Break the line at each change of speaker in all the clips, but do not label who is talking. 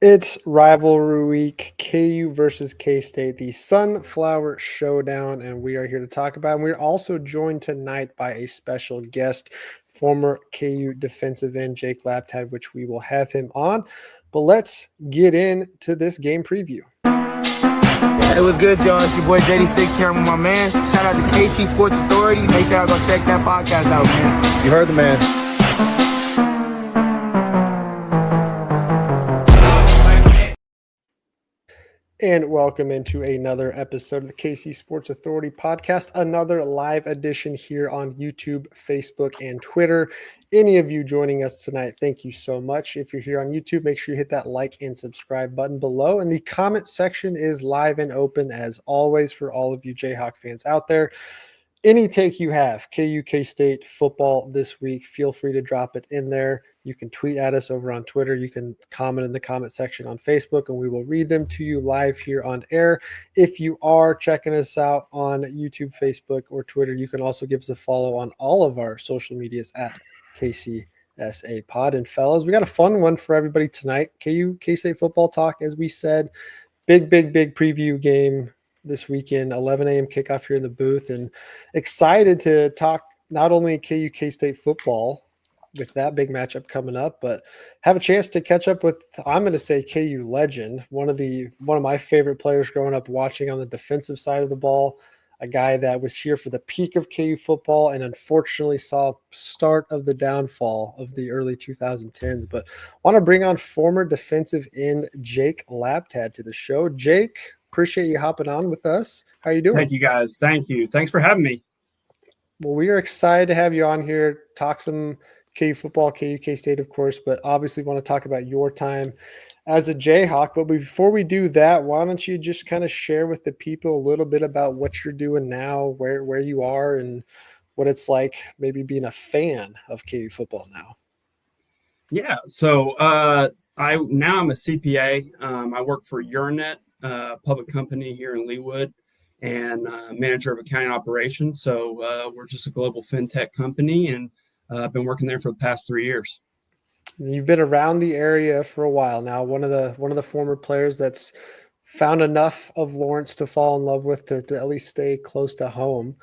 It's Rivalry Week, KU versus K-State, the Sunflower Showdown, and we are here to talk about it. And we're also joined tonight by a special guest, former KU defensive end Jake Laptad, which we will have him on. But let's get into this game preview.
It was good, y'all. It's your boy JD6 here. I'm with my man. Shout out to KC Sports Authority. Make sure y'all go check that podcast out, man.
You heard the man.
And welcome into another episode of the KC Sports Authority podcast, another live edition here on YouTube, Facebook, and Twitter. Any of you joining us tonight, thank you so much. If you're here on YouTube, make sure you hit that like and subscribe button below. And the comment section is live and open as always for all of you Jayhawk fans out there. Any take you have, KU K-State football this week, feel free to drop it in there. You can tweet at us over on Twitter. You can comment in the comment section on Facebook, and we will read them to you live here on air. If you are checking us out on YouTube, Facebook, or Twitter, you can also give us a follow on all of our social medias at KCSA Pod. And fellas, we got a fun one for everybody tonight. KU K-State football talk, as we said, big preview game this weekend, 11 a.m. kickoff here in the booth, and excited to talk not only KU K-State football with that big matchup coming up, but have a chance to catch up with, I'm going to say, KU legend, one of my favorite players growing up watching on the defensive side of the ball, a guy that was here for the peak of KU football and unfortunately saw start of the downfall of the early 2010s. But want to bring on former defensive end Jake Laptad to the show. Jake, appreciate you hopping on with us. How are you doing?
Thank you, guys. Thank you. Thanks for having me.
Well, we are excited to have you on here, talk some KU football, KU K-State, of course, but obviously want to talk about your time as a Jayhawk. But before we do that, why don't you just kind of share with the people a little bit about what you're doing now, where you are, and what it's like maybe being a fan of KU football now.
Yeah, so I'm a CPA. I work for Euronet, public company here in Leawood, and manager of accounting operations. So we're just a global fintech company, and I've been working there for the past 3 years.
You've been around the area for a while now. One of the former players that's found enough of Lawrence to fall in love with to at least stay close to home.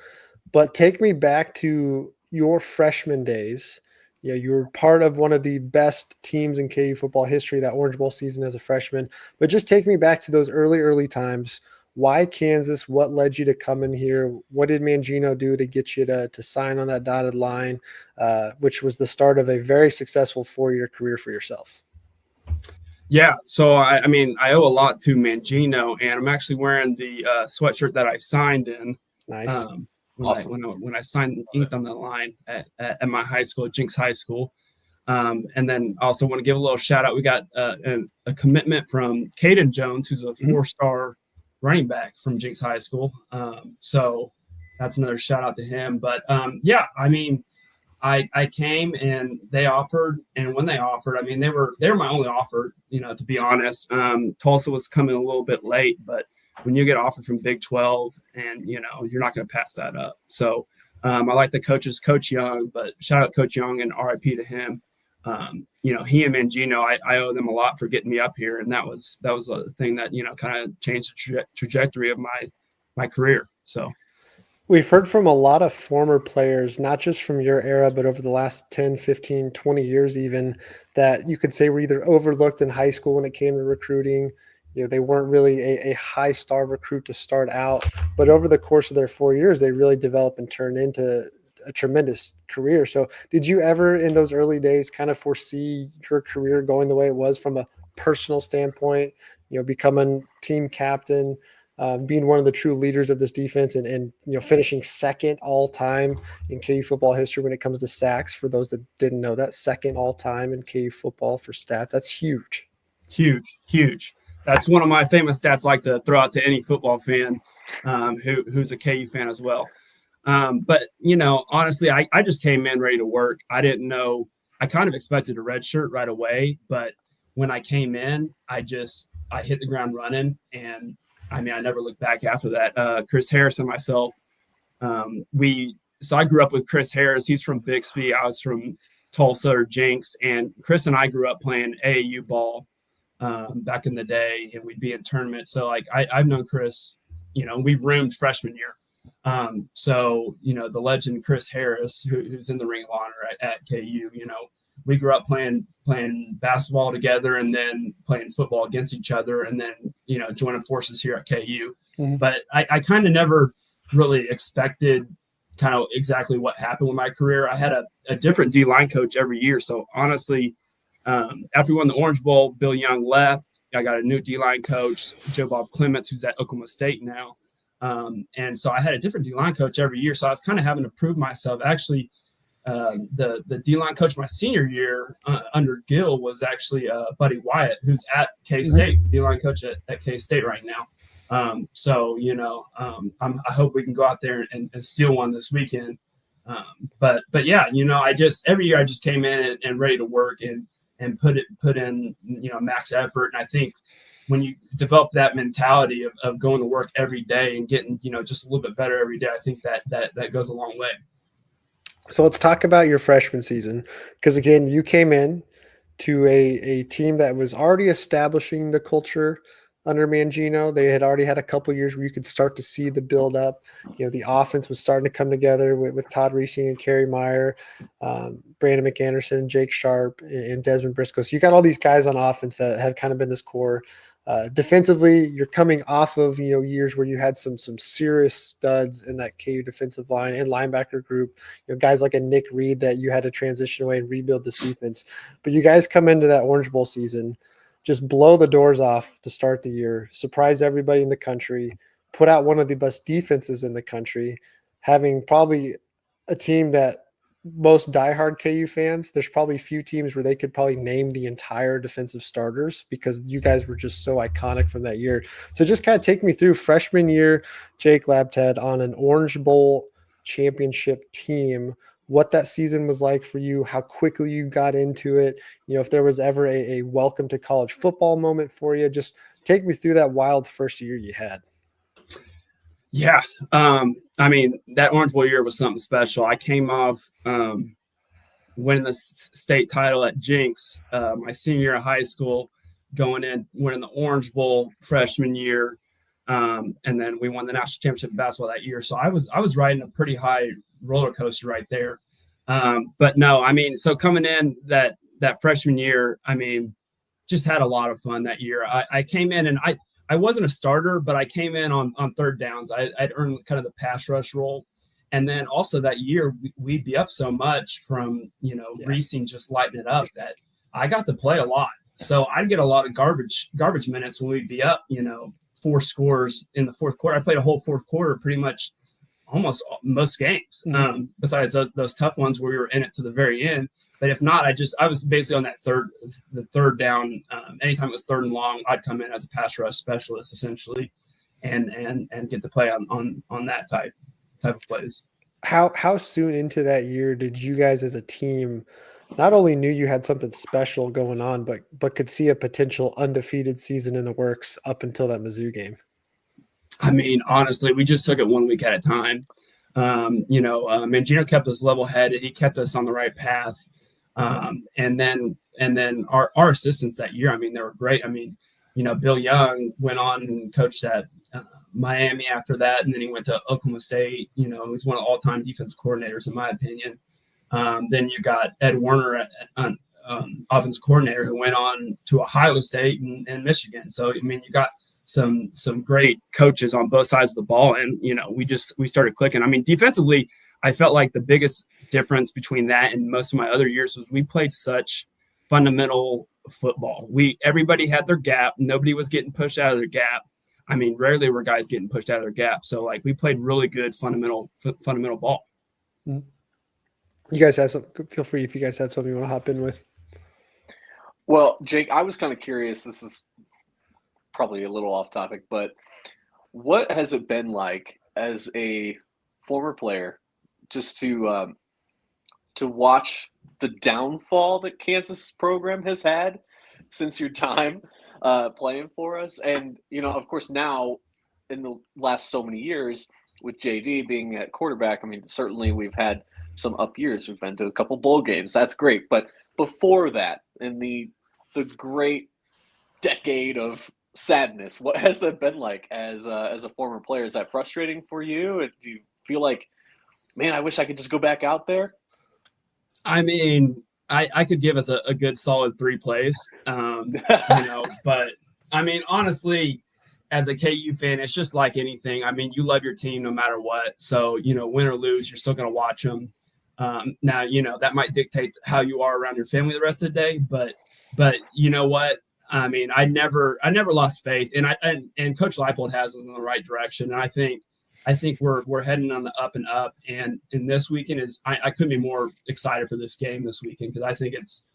But take me back to your freshman days. You were part of one of the best teams in KU football history, that Orange Bowl season as a freshman. But just take me back to those early times. Why Kansas? What led you to come in here? What did Mangino do to get you to sign on that dotted line, which was the start of a very successful 4-year career for yourself?
Yeah, so I owe a lot to Mangino, and I'm actually wearing the sweatshirt that I signed in.
Nice.
Awesome. When I signed inked on the line at my high school, Jinx High School. And then also want to give a little shout out. We got a commitment from Caden Jones, who's a 4-star running back from Jinx High School. So that's another shout out to him. But I came and they offered, and when they offered, they were my only offer, to be honest. Tulsa was coming a little bit late, but when you get offered from Big 12 and, you're not going to pass that up. So I like the coaches, Coach Young, but shout out Coach Young and RIP to him. He and Mangino, I owe them a lot for getting me up here. And that was a thing that, kind of changed the trajectory of my career. So
we've heard from a lot of former players, not just from your era, but over the last 10, 15, 20 years even, that you could say were either overlooked in high school when it came to recruiting. They weren't really a high-star recruit to start out, but over the course of their 4 years, they really developed and turned into a tremendous career. So did you ever in those early days kind of foresee your career going the way it was from a personal standpoint, becoming team captain, being one of the true leaders of this defense and finishing second all time in KU football history when it comes to sacks? For those that didn't know that, second all time in KU football for stats. That's huge.
Huge. That's one of my famous stats I like to throw out to any football fan who's a KU fan as well. But, honestly, I just came in ready to work. I didn't know – I kind of expected a red shirt right away. But when I came in, I hit the ground running. And, I never looked back after that. Chris Harris and myself, so I grew up with Chris Harris. He's from Bixby. I was from Tulsa or Jinx. And Chris and I grew up playing AAU ball back in the day, and we'd be in tournaments. So like I've known Chris, we roomed freshman year. So, the legend Chris Harris, who's in the Ring of Honor at KU, we grew up playing basketball together and then playing football against each other and then, joining forces here at KU. Mm-hmm. But I kind of never really expected kind of exactly what happened with my career. I had a different D-line coach every year. So honestly, after we won the Orange Bowl, Bill Young left. I got a new D-line coach, Joe Bob Clements, who's at Oklahoma State now. And so I had a different D-line coach every year. So I was kind of having to prove myself. Actually, the D-line coach my senior year under Gill was actually Buddy Wyatt, who's at K-State, D-line coach at K-State right now. So, I hope we can go out there and steal one this weekend. But yeah, every year I just came in and ready to work and put in, max effort. And I think when you develop that mentality of going to work every day and getting, just a little bit better every day, I think that goes a long way.
So let's talk about your freshman season, because again, you came in to a team that was already establishing the culture under Mangino. They had already had a couple years where you could start to see the build up. The offense was starting to come together with Todd Reesing and Kerry Meyer, Brandon McAnderson, Jake Sharp, and Desmond Briscoe. So you got all these guys on offense that have kind of been this core. Defensively, you're coming off of years where you had some serious studs in that KU defensive line and linebacker group. Guys like a Nick Reed that you had to transition away and rebuild this defense. But you guys come into that Orange Bowl season, just blow the doors off to start the year, surprise everybody in the country, put out one of the best defenses in the country, having probably a team that most diehard KU fans, there's probably a few teams where they could probably name the entire defensive starters because you guys were just so iconic from that year. So just kind of take me through freshman year, Jake Laptad on an Orange Bowl championship team, what that season was like for you, how quickly you got into it, if there was ever a welcome to college football moment for you. Just take me through that wild first year you had.
Yeah. That Orange Bowl year was something special. I came off winning the state title at Jinx my senior year of high school, going in, winning the Orange Bowl freshman year. And then we won the national championship in basketball that year. So I was riding a pretty high roller coaster right there. But no, so coming in that freshman year, just had a lot of fun that year. I came in and I wasn't a starter, but I came in on third downs. I'd earned kind of the pass rush role. And then also that year, we'd be up so much from, Reesing just lighting it up that I got to play a lot. So I'd get a lot of garbage minutes when we'd be up, 4 scores in the fourth quarter. I played a whole fourth quarter pretty much almost most games, besides those tough ones where we were in it to the very end. But if not, I was basically on the third down. Anytime it was third and long, I'd come in as a pass rush specialist essentially, and get to play on that type of plays.
How soon into that year did you guys as a team not only knew you had something special going on, but could see a potential undefeated season in the works up until that Mizzou game?
Honestly, we just took it 1 week at a time. Mangino kept us level-headed. He kept us on the right path. And then our assistants that year, they were great. Bill Young went on and coached at Miami after that, and then he went to Oklahoma State. He's one of the all-time defensive coordinators, in my opinion. Then you got Ed Werner, offensive coordinator, who went on to Ohio State and Michigan. So, you got some great coaches on both sides of the ball, and we started clicking. Defensively, I felt like the biggest difference between that and most of my other years was we played such fundamental football. Everybody had their gap. Nobody was getting pushed out of their gap. Rarely were guys getting pushed out of their gap. So we played really good fundamental ball.
You guys have some, feel free if you guys have something you want to hop in with.
Well, Jake, I was kind of curious. This is probably a little off topic, but what has it been like as a former player just to watch the downfall that Kansas program has had since your time playing for us? And, of course, now in the last so many years with JD being at quarterback, certainly we've had some up years. We've been to a couple bowl games. That's great. But before that, in the great decade of sadness. What has that been like as a former player? Is that frustrating for you? And do you feel like, man, I wish I could just go back out there?
I mean, I could give us a good solid 3 plays, but I mean, honestly, as a KU fan, it's just like anything. I mean, you love your team no matter what. So, win or lose, you're still going to watch them. Now, that might dictate how you are around your family the rest of the day, but you know what? I mean, I never lost faith, and Coach Leipold has us in the right direction. And I think we're heading on the up and up. And this weekend I couldn't be more excited for this game this weekend, because I think it's,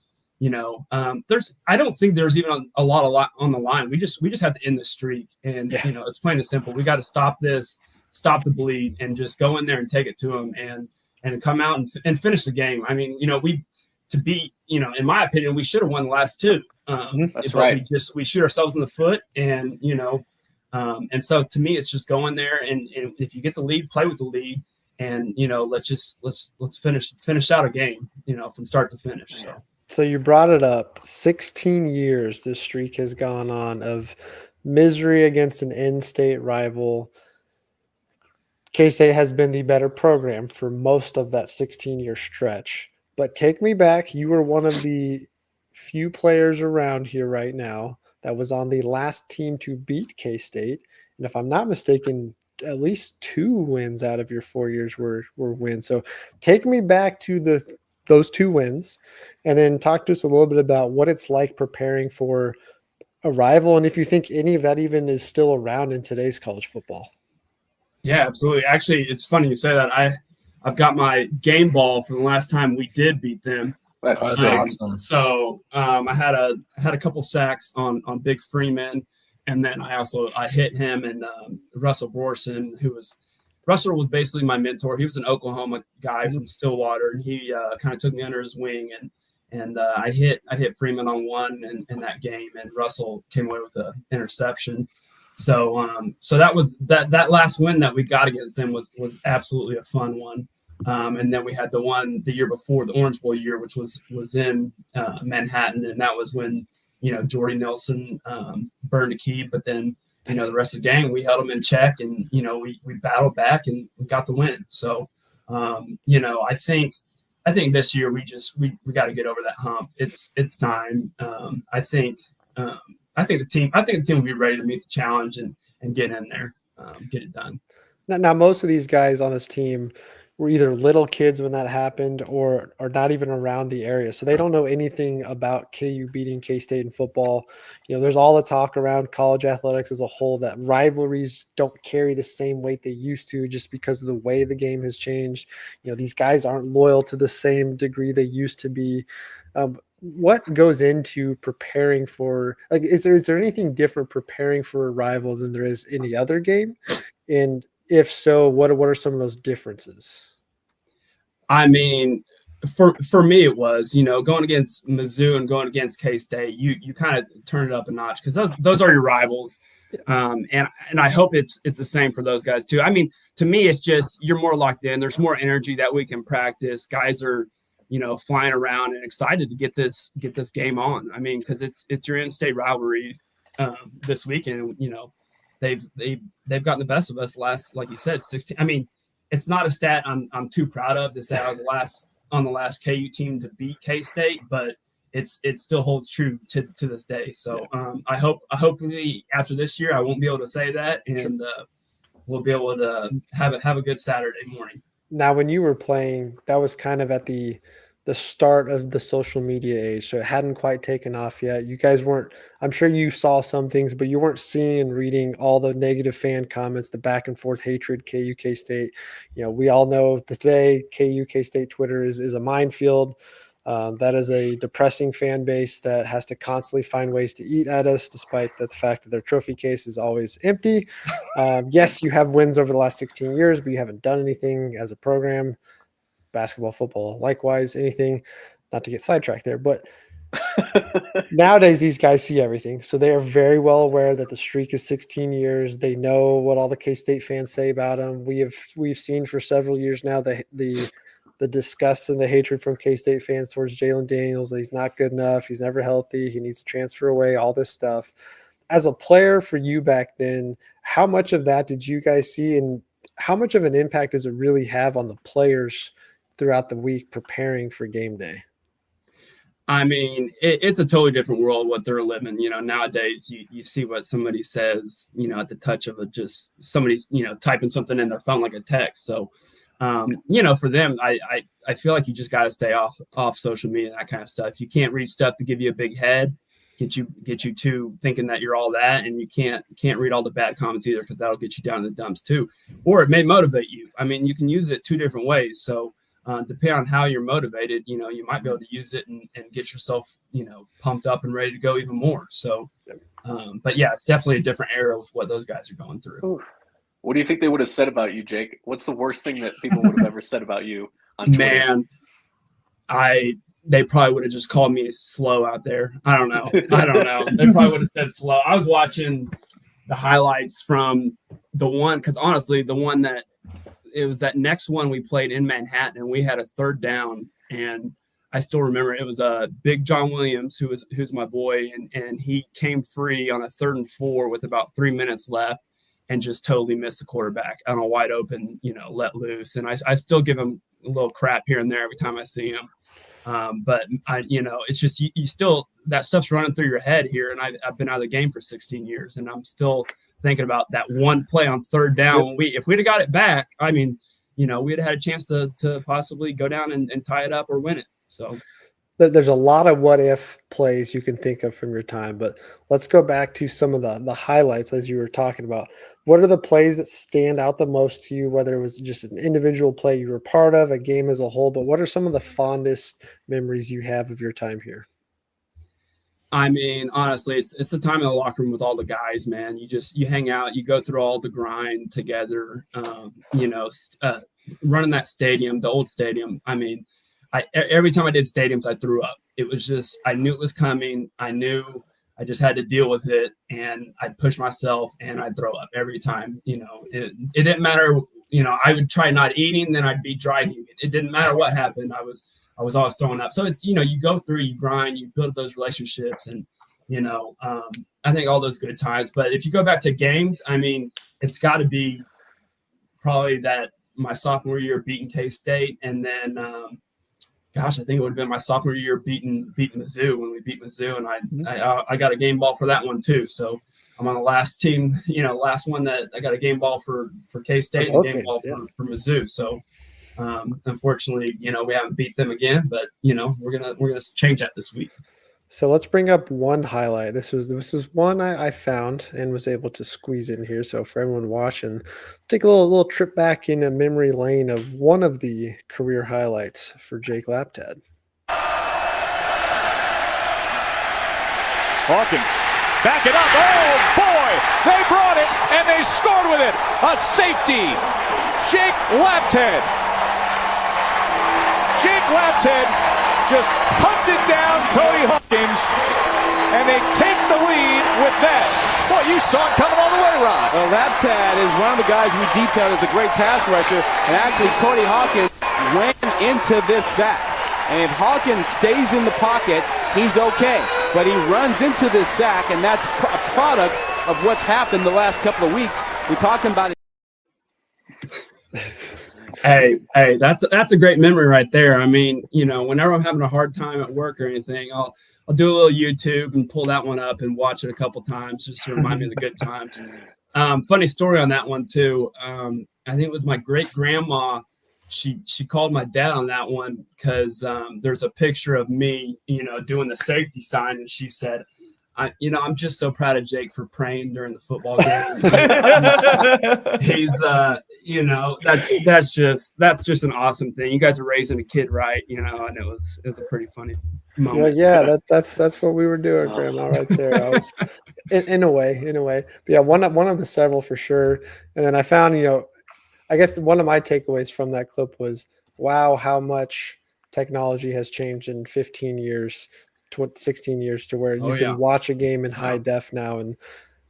I don't think there's even a lot on the line. We just have to end the streak, and it's plain and simple. We got to stop the bleed, and just go in there and take it to them, and come out and finish the game. I mean, in my opinion, we should have won the last 2.
That's right.
We shoot ourselves in the foot, and and so to me, it's just going there, and if you get the lead, play with the lead, and let's finish out a game, from start to finish.
So you brought it up. 16 years this streak has gone on of misery against an in-state rival. K-State has been the better program for most of that 16-year stretch. But take me back. You were one of the few players around here right now that was on the last team to beat K-State. And if I'm not mistaken, at least 2 wins out of your 4 years were wins. So take me back to those 2 wins, and then talk to us a little bit about what it's like preparing for a rival, and if you think any of that even is still around in today's college football.
Yeah, absolutely. Actually, it's funny you say that. I've got my game ball from the last time we did beat them.
That's awesome.
So I had a couple sacks on Big Freeman, and then I hit him and Russell Borson, Russell was basically my mentor. He was an Oklahoma guy from Stillwater, and he kind of took me under his wing, and I hit Freeman on one in that game, and Russell came away with an interception. So that was that last win that we got against them was absolutely a fun one. And then we had the one the year before, the Orange Bowl year, which was in Manhattan, and that was when Jordy Nelson burned a key, but then the rest of the gang, we held them in check, and we battled back and we got the win. So I think this year we got to get over that hump. It's time. I think the team will be ready to meet the challenge and get in there, get it done.
Now most of these guys on this team were either little kids when that happened or are not even around the area. So they don't know anything about KU beating K-State in football. There's all the talk around college athletics as a whole that rivalries don't carry the same weight they used to just because of the way the game has changed. These guys aren't loyal to the same degree they used to be. What goes into preparing for, is there anything different preparing for a rival than there is any other game? And if so, what are some of those differences?
I mean, for me, it was, going against Mizzou and going against K-State, you kind of turn it up a notch, because those are your rivals. And I hope it's the same for those guys too. I mean, to me, it's just, you're more locked in. There's more energy that we can practice. Guys are, flying around and excited to get this game on. I mean, because it's your in-state rivalry this weekend. They've gotten the best of us last, like you said, 16. I mean, it's not a stat I'm too proud of to say I was on the last KU team to beat K-State, but it still holds true to this day. So I hope after this year I won't be able to say that, and we'll be able to have a good Saturday morning.
Now, when you were playing, that was kind of at the start of the social media age, so it hadn't quite taken off yet. You guys weren't, I'm sure you saw some things, but you weren't seeing and reading all the negative fan comments, the back and forth hatred, KU K-State. We all know that today KU K-State Twitter is a minefield. That is a depressing fan base that has to constantly find ways to eat at us, despite the fact that their trophy case is always empty. Yes, you have wins over the last 16 years, but you haven't done anything as a program. Basketball, football, likewise, anything, not to get sidetracked there. But nowadays, these guys see everything. So they are very well aware that the streak is 16 years. They know what all the K-State fans say about them. We've seen for several years now the the disgust and the hatred from K-State fans towards Jalen Daniels, that he's not good enough, he's never healthy, he needs to transfer away, all this stuff. As a player for you back then, how much of that did you guys see, and how much of an impact does it really have on the players throughout the week preparing for game day?
I mean, it's a totally different world what they're living. Nowadays you see what somebody says, at the touch of just somebody's, typing something in their phone like a text. So, for them, I feel like you just got to stay off social media and that kind of stuff. You can't read stuff to give you a big head, get you to thinking that you're all that, and you can't read all the bad comments either, because that'll get you down in the dumps too. Or it may motivate you. I mean, you can use it two different ways. So depending on how you're motivated, you might be able to use it and get yourself, pumped up and ready to go even more. So, but yeah, it's definitely a different era with what those guys are going through.
What do you think they would have said about you, Jake? What's the worst thing that people would have ever said about you on Twitter?
Man, they probably would have just called me slow out there. I don't know. They probably would have said slow. I was watching the highlights from the one, because honestly, the one that it was that next one we played in Manhattan, and we had a third down, and I still remember it was Big John Williams, who's my boy, and he came free on a 3rd and 4 with about 3 minutes left and just totally missed the quarterback on a wide open, let loose. And I still give him a little crap here and there every time I see him. But it's just, you still, that stuff's running through your head here. And I've been out of the game for 16 years, and I'm still thinking about that one play on 3rd down. If we'd have got it back, I mean, we'd have had a chance to possibly go down and tie it up or win it. So
there's a lot of what if plays you can think of from your time, but let's go back to some of the highlights as you were talking about. What are the plays that stand out the most to you, whether it was just an individual play you were part of, a game as a whole, but what are some of the fondest memories you have of your time here?
I mean, honestly, it's the time in the locker room with all the guys, man. You hang out, you go through all the grind together, running that stadium, the old stadium. I mean, every time I did stadiums, I threw up. It was just, I knew it was coming. I knew I just had to deal with it, and I'd push myself and I'd throw up every time. It didn't matter. I would try not eating, then I'd be dry heaving. It didn't matter what happened. I was always throwing up. So it's, you go through, you grind, you build those relationships, and, I think all those good times. But if you go back to games, I mean, it's got to be probably that my sophomore year beating K-State, and then, I think it would have been my sophomore year beating Mizzou when we beat Mizzou, and I got a game ball for that one too. So I'm on the last team, last one that I got a game ball for K-State and a game ball for Mizzou. So unfortunately, we haven't beat them again, but we're gonna change that this week.
So let's bring up one highlight. This was one I found and was able to squeeze in here. So for everyone watching, let's take a little trip back in a memory lane of one of the career highlights for Jake Laptad.
Hawkins, back it up. Oh boy, they brought it and they scored with it. A safety, Jake Laptad. Jake Laptad just hunted down Cody Hawkins, and they take the lead with that. Boy, you saw it coming all the way, Ron.
Well, Laptad is one of the guys we detailed as a great pass rusher, and actually Cody Hawkins ran into this sack. And if Hawkins stays in the pocket, he's okay. But he runs into this sack, and that's a product of what's happened the last couple of weeks. We're talking about it.
Hey, that's a great memory right there. I mean, whenever I'm having a hard time at work or anything, I'll do a little YouTube and pull that one up and watch it a couple times just to remind me of the good times. Funny story on that one too. I think it was my great grandma. She called my dad on that one because there's a picture of me, doing the safety sign, and she said, I'm just so proud of Jake for praying during the football game. He's, that's just an awesome thing. You guys are raising a kid right, and it was a pretty funny moment.
Well, yeah, that's what we were doing, Grandma, right there. I was in a way. But yeah, one of the several for sure. And then I found, I guess one of my takeaways from that clip was, wow, how much technology has changed in 15 years. 16 years to where you can watch a game in high def now, and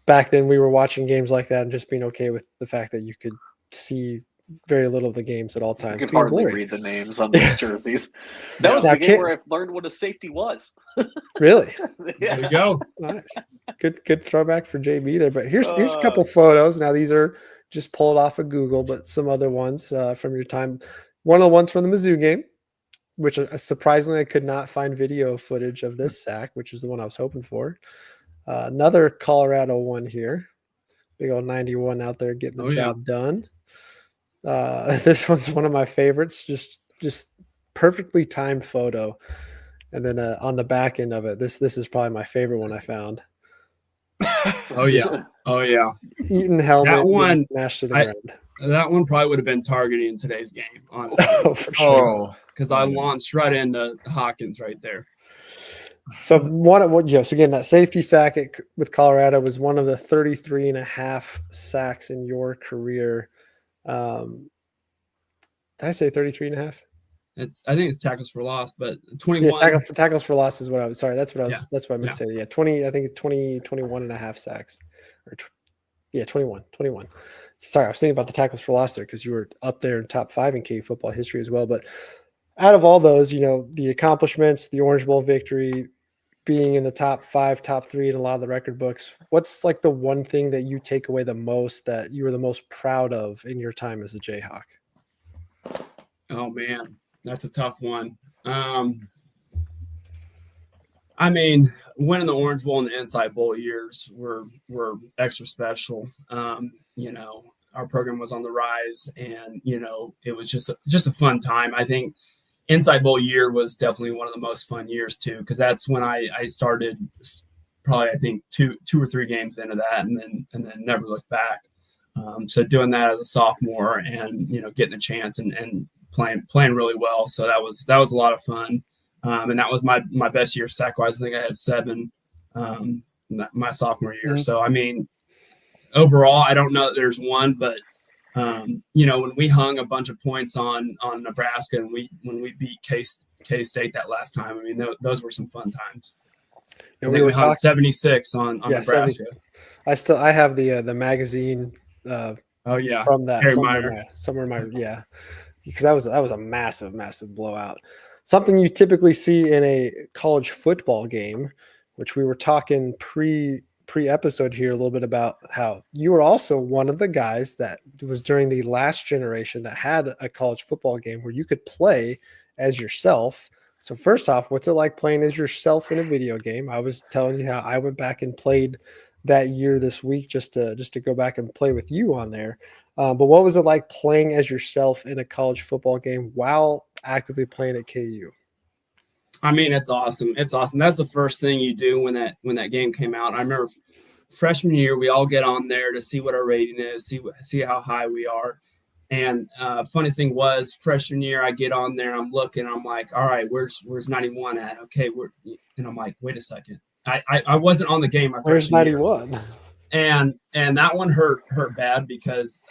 back then we were watching games like that and just being okay with the fact that you could see very little of the games at all
I
times.
could
being
hardly
boring.
read the names on the jerseys. That was
Now,
the game where I learned what a safety was.
Really?
There you go.
Nice. Good throwback for JB there. But here's a couple photos. Now these are just pulled off of Google, but some other ones from your time. One of the ones from the Mizzou game, which surprisingly I could not find video footage of this sack, which is the one I was hoping for. Another Colorado one here. Big old 91 out there getting the job done. This one's one of my favorites. Just perfectly timed photo. And then on the back end of it, this is probably my favorite one I found.
Oh yeah.
Eaton helmet,
That one
smashed to the ground.
That one probably would have been targeting today's game, honestly.
Oh, for sure.
Because I launched right into Hawkins right there.
So so again, that safety sack with Colorado was one of the 33.5 sacks in your career. Did I say 33.5?
I think it's tackles for loss, but 21.
Yeah, tackles for loss is what I was. Sorry, that's what I meant to say. Yeah, 20. I think 21.5 sacks, or 21. Sorry, I was thinking about the tackles for loss there because you were up there in top 5 in KU football history as well. But out of all those, the accomplishments, the Orange Bowl victory, being in the top 5, top 3 in a lot of the record books, what's like the one thing that you take away the most that you were the most proud of in your time as a Jayhawk?
Oh man, that's a tough one. I mean, winning the Orange Bowl and the Inside Bowl years were extra special. Our program was on the rise, and it was just a fun time. I think Inside Bowl year was definitely one of the most fun years too, because that's when I started. Probably I think two or three games into that, and then never looked back. So doing that as a sophomore, and getting a chance and playing really well. So that was a lot of fun. And that was my best year sack-wise. I think I had 7 my sophomore year. Mm-hmm. So, I mean, overall, I don't know that there's one, but, when we hung a bunch of points on Nebraska and when we beat K-State that last time, I mean, those were some fun times. And we hung 76 on Nebraska.
70. I have the magazine from that somewhere in my because that was a massive blowout. Something you typically see in a college football game, which we were talking pre-episode here a little bit about how you were also one of the guys that was during the last generation that had a college football game where you could play as yourself. So first off, what's it like playing as yourself in a video game? I was telling you how I went back and played that year this week just to go back and play with you on there. But what was it like playing as yourself in a college football game while actively playing at KU?
I mean, it's awesome. It's awesome. That's the first thing you do when that game came out. I remember freshman year, we all get on there to see what our rating is, see how high we are. And funny thing was, freshman year, I get on there, I'm looking, I'm like, all right, where's 91 at? Okay, and I'm like, wait a second. I wasn't on the game.
Where's 91?
Year. And that one hurt bad because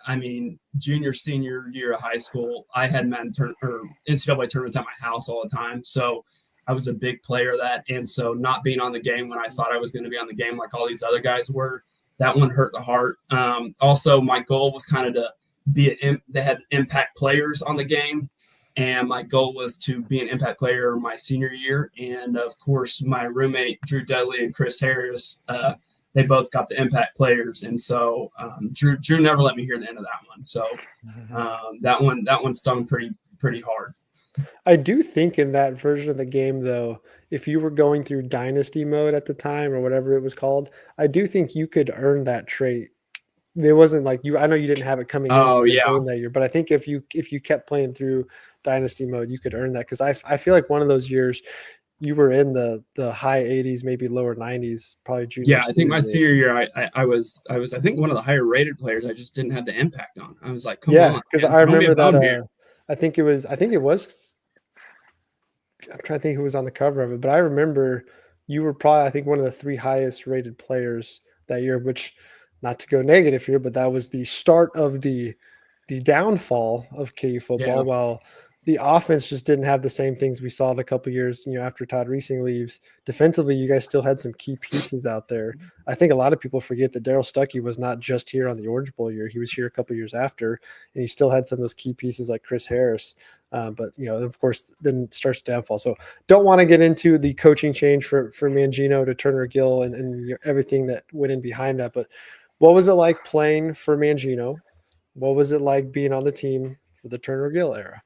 I mean, junior, senior year of high school, I had NCAA tournaments at my house all the time. So I was a big player of that. And so not being on the game when I thought I was going to be on the game like all these other guys were, that one hurt the heart. Also, my goal was kind of to they had impact players on the game. And my goal was to be an impact player my senior year. And, of course, my roommate, Drew Dudley and Chris Harris, they both got the impact players. And so Drew never let me hear the end of that one. So that one stung pretty hard.
I do think in that version of the game, though, if you were going through dynasty mode at the time or whatever it was called, I do think you could earn that trait. It wasn't like I know you didn't have it coming into the game that year, but I think if you kept playing through dynasty mode, you could earn that. Because I feel like one of those years you were in the high 80s, maybe lower 90s, probably junior.
Yeah, I think my senior year, I was I think one of the higher rated players. I just didn't have the impact on. I was like, come on.
Yeah, because I remember that. I think it was. I'm trying to think who was on the cover of it, but I remember you were probably, I think, one of the 3 highest rated players that year, which, not to go negative here, but that was the start of the downfall of KU football. While the offense just didn't have the same things we saw the couple years, after Todd Reesing leaves. Defensively, you guys still had some key pieces out there. I think a lot of people forget that Darryl Stuckey was not just here on the Orange Bowl year. He was here a couple years after, and he still had some of those key pieces like Chris Harris. But, of course, then it starts to downfall. So don't want to get into the coaching change for Mangino to Turner Gill and everything that went in behind that. But what was it like playing for Mangino? What was it like being on the team for the Turner Gill era?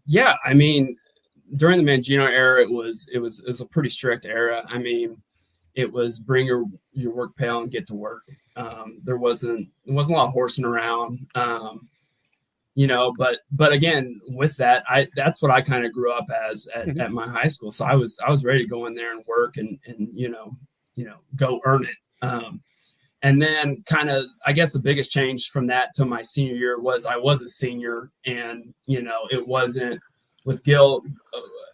Yeah, I mean, during the Mangino era, it was a pretty strict era. I mean, it was bring your work pail and get to work. There wasn't a lot of horsing around. But again, with that, that's what I kind of grew up as at my high school. So I was ready to go in there and work and go earn it. And then kind of, I guess the biggest change from that to my senior year was I was a senior, and, it wasn't with Gil,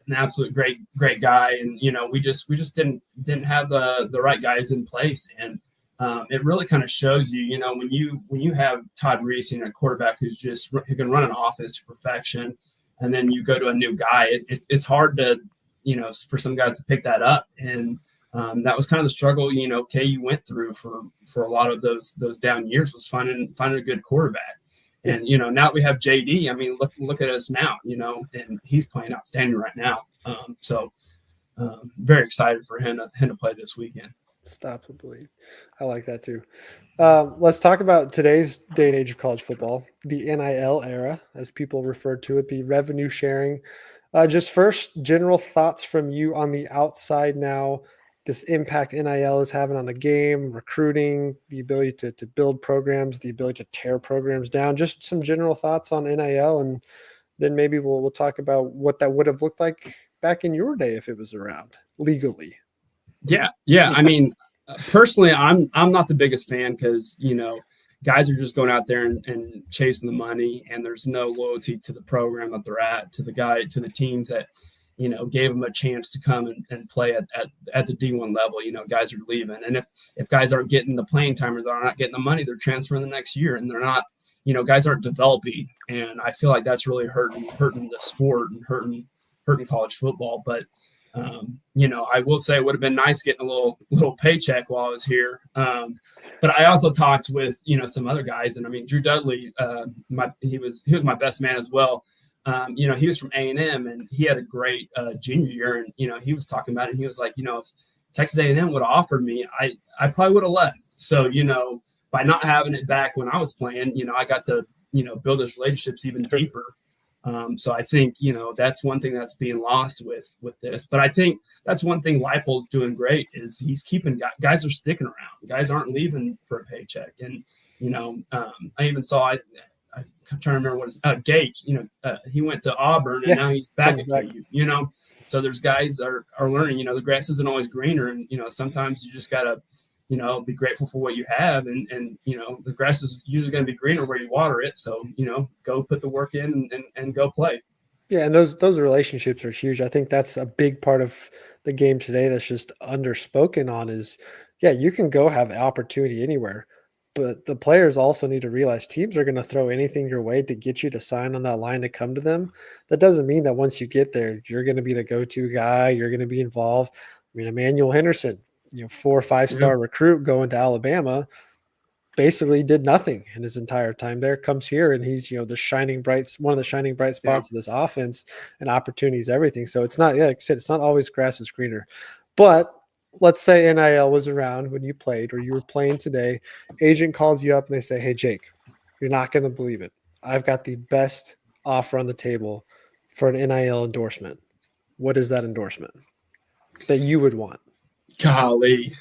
an absolute great guy. And, we just didn't have the right guys in place. And it really kind of shows you, when you have Todd Reesing, a quarterback who can run an offense to perfection, and then you go to a new guy, it's hard to, for some guys to pick that up. And that was kind of the struggle, KU went through for a lot of those down years, was finding a good quarterback. And, now that we have JD, I mean, look at us now, and he's playing outstanding right now. So very excited for him to play this weekend.
Stop the bleed. I like that too. Let's talk about today's day and age of college football, the NIL era, as people refer to it, the revenue sharing. Just first, general thoughts from you on the outside now, this impact NIL is having on the game, recruiting, the ability to build programs, the ability to tear programs down. Just some general thoughts on NIL, and then maybe we'll talk about what that would have looked like back in your day if it was around legally.
Yeah. I mean, personally, I'm not the biggest fan because, guys are just going out there and chasing the money, and there's no loyalty to the program that they're at, to the teams that, gave them a chance to come and play at the D1 level. Guys are leaving. And if guys aren't getting the playing time or they're not getting the money, they're transferring the next year, and they're not, guys aren't developing. And I feel like that's really hurting the sport and hurting college football. But, I will say it would have been nice getting a little paycheck while I was here. But I also talked with, some other guys, and I mean, Drew Dudley, he was my best man as well. He was from A&M, and he had a great junior year, and, he was talking about it. And he was like, if Texas A&M would have offered me, I probably would have left. So, by not having it back when I was playing, I got to, build those relationships even deeper. So I think, that's one thing that's being lost with this. But I think that's one thing Leipold's doing great is he's keeping guys are sticking around. Guys aren't leaving for a paycheck. And, I even saw I'm trying to remember what it's Gage, he went to Auburn and now he's back at KU, so there's guys are learning, the grass isn't always greener. And, sometimes you just got to, be grateful for what you have. And the grass is usually going to be greener where you water it. So, go put the work in and go play.
Yeah. And those relationships are huge. I think that's a big part of the game today that's just underspoken on is, you can go have opportunity anywhere. But the players also need to realize teams are going to throw anything your way to get you to sign on that line to come to them. That doesn't mean that once you get there, you're going to be the go-to guy. You're going to be involved. I mean, Emmanuel Henderson, 4 or 5-star recruit going to Alabama, basically did nothing in his entire time there. Comes here and he's, one of the shining bright spots of this offense, and opportunities, everything. So it's not, like I said, it's not always grass is greener. But let's say NIL was around when you played or you were playing today, agent calls you up and they say, hey, Jake, you're not going to believe it. I've got the best offer on the table for an NIL endorsement. What is that endorsement that you would want?
Golly,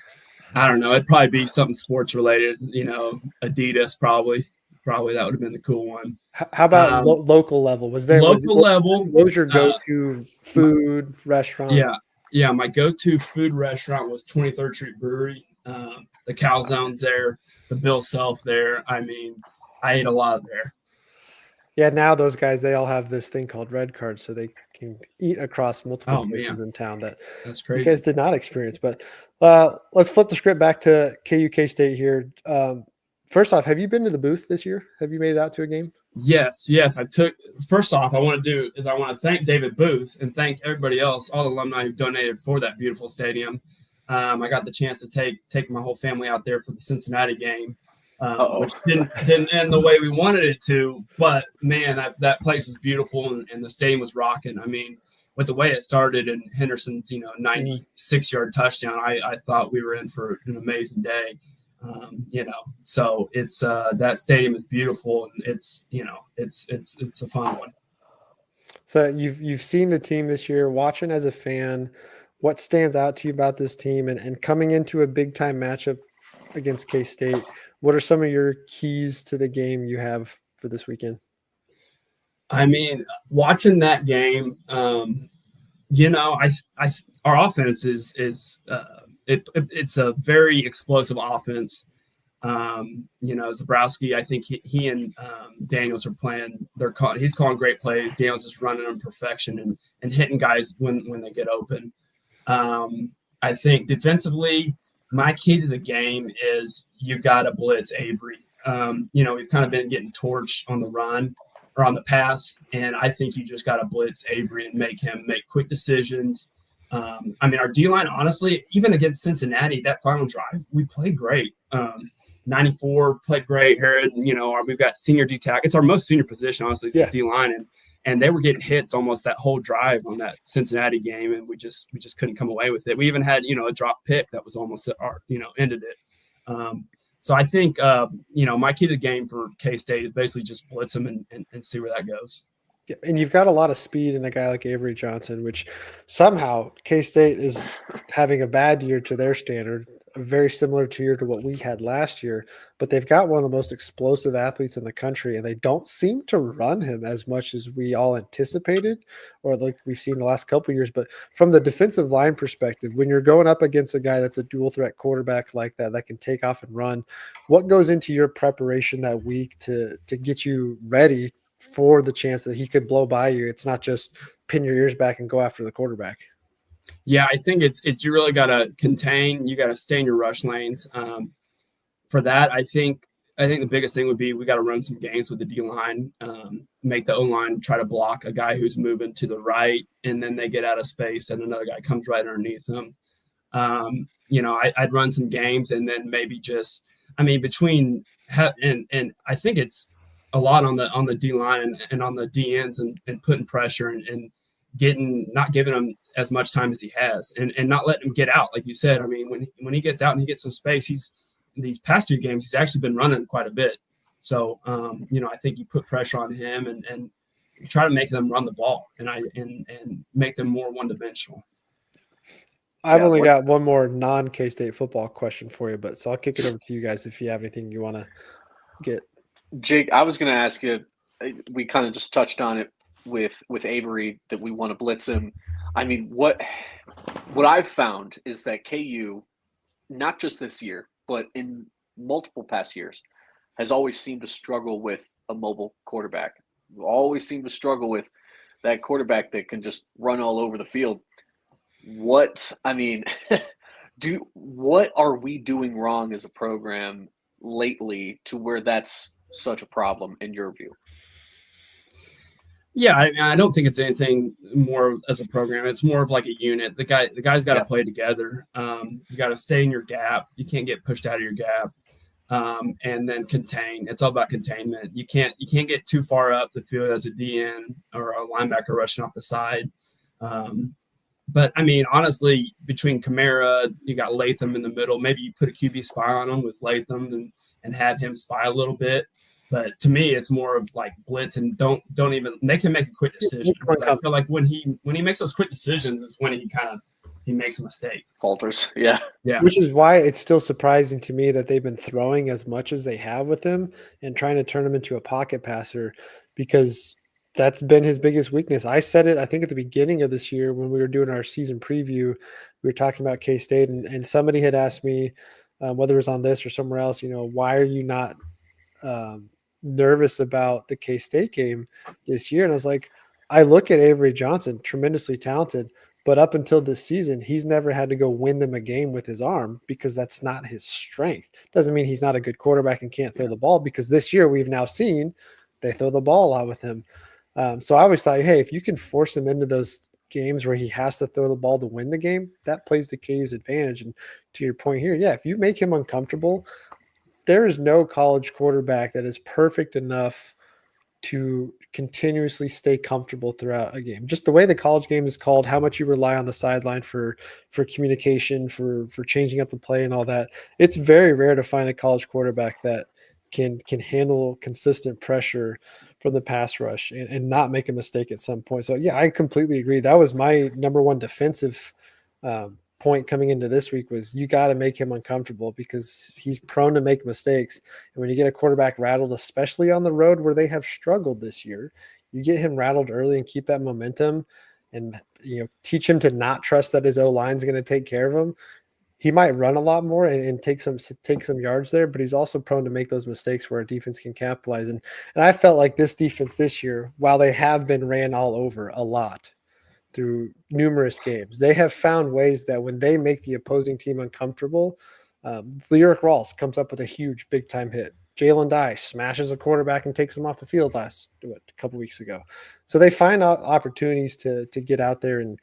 I don't know. It'd probably be something sports related, Adidas probably that would have been the cool one.
How about local level?
Level?
What was your go-to food restaurant?
Yeah, my go-to food restaurant was 23rd Street Brewery. The calzones there, the Bill Self there. I mean, I ate a lot there.
Yeah, now those guys, they all have this thing called Red Card, so they can eat across multiple places in town. That's crazy. You guys did not experience. But let's flip the script back to KU K-State here. First off, have you been to the booth this year? Have you made it out to a game?
Yes. First off, I want to thank David Booth and thank everybody else, all the alumni who donated for that beautiful stadium. I got the chance to take my whole family out there for the Cincinnati game, which didn't end the way we wanted it to. But man, that place was beautiful and the stadium was rocking. I mean, with the way it started and Henderson's 96-yard touchdown, I thought we were in for an amazing day. So it's that stadium is beautiful and it's a fun one.
So you've seen the team this year, watching as a fan. What stands out to you about this team and coming into a big time matchup against K-State? What are some of your keys to the game you have for this weekend?
I mean, watching that game, our offense is it's a very explosive offense. Zabrowski, I think he and Daniels are playing. He's calling great plays. Daniels is running them perfection and hitting guys when they get open. I think defensively, my key to the game is you got to blitz Avery. We've kind of been getting torched on the run or on the pass, and I think you just got to blitz Avery and make him make quick decisions. Our D-line, honestly, even against Cincinnati, that final drive, we played great. 94 played great. Herod, we've got senior D-tackle. It's our most senior position, honestly, it's D-line. And they were getting hits almost that whole drive on that Cincinnati game, and we just couldn't come away with it. We even had, a drop pick that was almost ended it. So I think, my key to the game for K-State is basically just blitz them and see where that goes.
Yeah, and you've got a lot of speed in a guy like Avery Johnson, which somehow K-State is having a bad year to their standard, a very similar year to what we had last year. But they've got one of the most explosive athletes in the country, and they don't seem to run him as much as we all anticipated or like we've seen the last couple of years. But from the defensive line perspective, when you're going up against a guy that's a dual threat quarterback like that can take off and run, what goes into your preparation that week to get you ready for the chance that he could blow by you? It's not just pin your ears back and go after the quarterback.
Yeah, I think it's you really got to contain. You got to stay in your rush lanes. For that, I think the biggest thing would be we got to run some games with the D line, make the O line try to block a guy who's moving to the right, and then they get out of space and another guy comes right underneath them. I'd run some games and then maybe between and I think it's a lot on the D line and on the D ends and putting pressure and not giving him as much time as he has and not letting him get out. Like you said, I mean, when he gets out and he gets some space, these past 2 games, he's actually been running quite a bit. So, I think you put pressure on him and try to make them run the ball and make them more one-dimensional.
I've only got one more non-K-State football question for you, so I'll kick it over to you guys if you have anything you want to get.
Jake, I was going to ask you, we kind of just touched on it with Avery that we want to blitz him. I mean, what I've found is that KU, not just this year, but in multiple past years, has always seemed to struggle with a mobile quarterback. We always seem to struggle with that quarterback that can just run all over the field. What are we doing wrong as a program lately to where that's such a problem in your view?
Yeah, I don't think it's anything more as a program. It's more of like a unit. The guys got to play together. You got to stay in your gap. You can't get pushed out of your gap. And then contain. It's all about containment. You can't get too far up the field as a DN or a linebacker rushing off the side. But I mean, honestly, between Kamara, you got Latham in the middle. Maybe you put a QB spy on him with Latham and have him spy a little bit. But to me, it's more of like blitz and don't even make him make a quick decision. But I feel like when he makes those quick decisions is when he makes a mistake.
Falters. Yeah.
Which is why it's still surprising to me that they've been throwing as much as they have with him and trying to turn him into a pocket passer, because that's been his biggest weakness. I said it, I think, at the beginning of this year when we were doing our season preview. We were talking about K-State, and somebody had asked me, whether it was on this or somewhere else, why are you not nervous about the K-State game this year? And I was like, I look at Avery Johnson, tremendously talented, But up until this season, he's never had to go win them a game with his arm because that's not his strength. Doesn't mean he's not a good quarterback and can't throw the ball, because this year we've now seen they throw the ball a lot with him. So I always thought, hey, if you can force him into those games where he has to throw the ball to win the game, that plays to KU's advantage. And to your point here, yeah, if you make him uncomfortable, there is no college quarterback that is perfect enough to continuously stay comfortable throughout a game. Just the way the college game is called, how much you rely on the sideline for communication, for changing up the play and all that. It's very rare to find a college quarterback that can handle consistent pressure from the pass rush and not make a mistake at some point. So yeah, I completely agree. That was my number one defensive point coming into this week, was you got to make him uncomfortable because he's prone to make mistakes. And when you get a quarterback rattled, especially on the road where they have struggled this year, you get him rattled early and keep that momentum and, you know, teach him to not trust that his O-line is going to take care of him. He might run a lot more and take some yards there, but he's also prone to make those mistakes where a defense can capitalize. And I felt like this defense this year, while they have been ran all over a lot through numerous games, they have found ways that when they make the opposing team uncomfortable, Lyric Rawls comes up with a huge big-time hit. Jalen Dye smashes a quarterback and takes him off the field a couple weeks ago. So they find opportunities to get out there and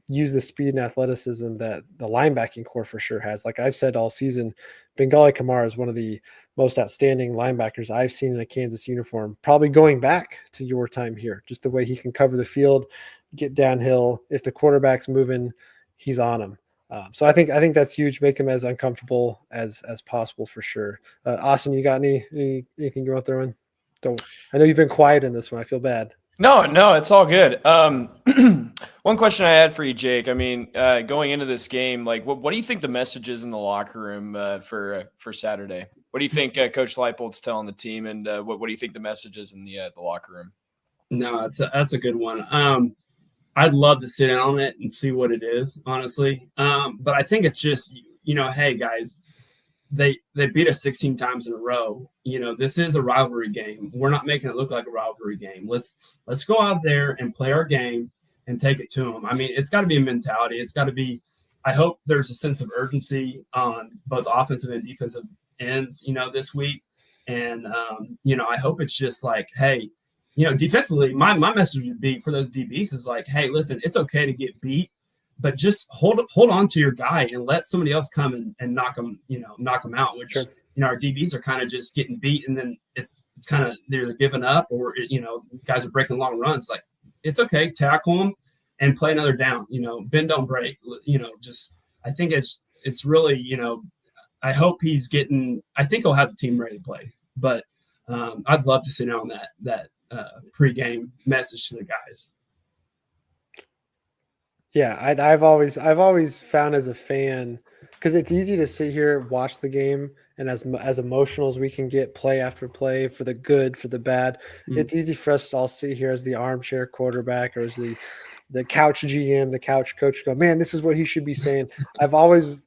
use the speed and athleticism that the linebacking core for sure has. Like I've said all season, Bengali Kamara is one of the most outstanding linebackers I've seen in a Kansas uniform, probably going back to your time here, just the way he can cover the field, get downhill. If the quarterback's moving, he's on him. So I think that's huge. Make him as uncomfortable as possible for sure. Austin, you got anything you want to throw in? I know you've been quiet in this one. I feel bad.
No, it's all good. One question I had for you, Jake. I mean, going into this game, like, what do you think the message is in the locker room for Saturday? What do you think Coach Leipold's telling the team, and what do you think the message is in the locker room?
No, that's a good one. I'd love to sit in on it and see what it is, honestly. But I think it's just, you know, hey guys, they beat us 16 times in a row. You know, this is a rivalry game. We're not making it look like a rivalry game. Let's go out there and play our game and take it to them. I mean, it's got to be a mentality. It's got to be, I hope there's a sense of urgency on both offensive and defensive ends, you know, this week. And, you know, I hope it's just like, hey, you know, defensively, my message would be for those DBs is like, hey, listen, it's okay to get beat, but just hold on to your guy and let somebody else come and knock them out, which,
sure.
You know, our DBs are kind of just getting beat, and then it's kind of they're giving up, or, you know, guys are breaking long runs. Like, it's okay, tackle them and play another down, you know, bend, don't break, you know, just, I think it's really, you know, I think he'll have the team ready to play, but I'd love to sit down on that pregame message to the guys.
Yeah, I've always found as a fan, because it's easy to sit here, watch the game, and as emotional as we can get play after play, for the good, for the bad, it's easy for us to all sit here as the armchair quarterback or as the couch GM, the couch coach, go, man, this is what he should be saying. I've always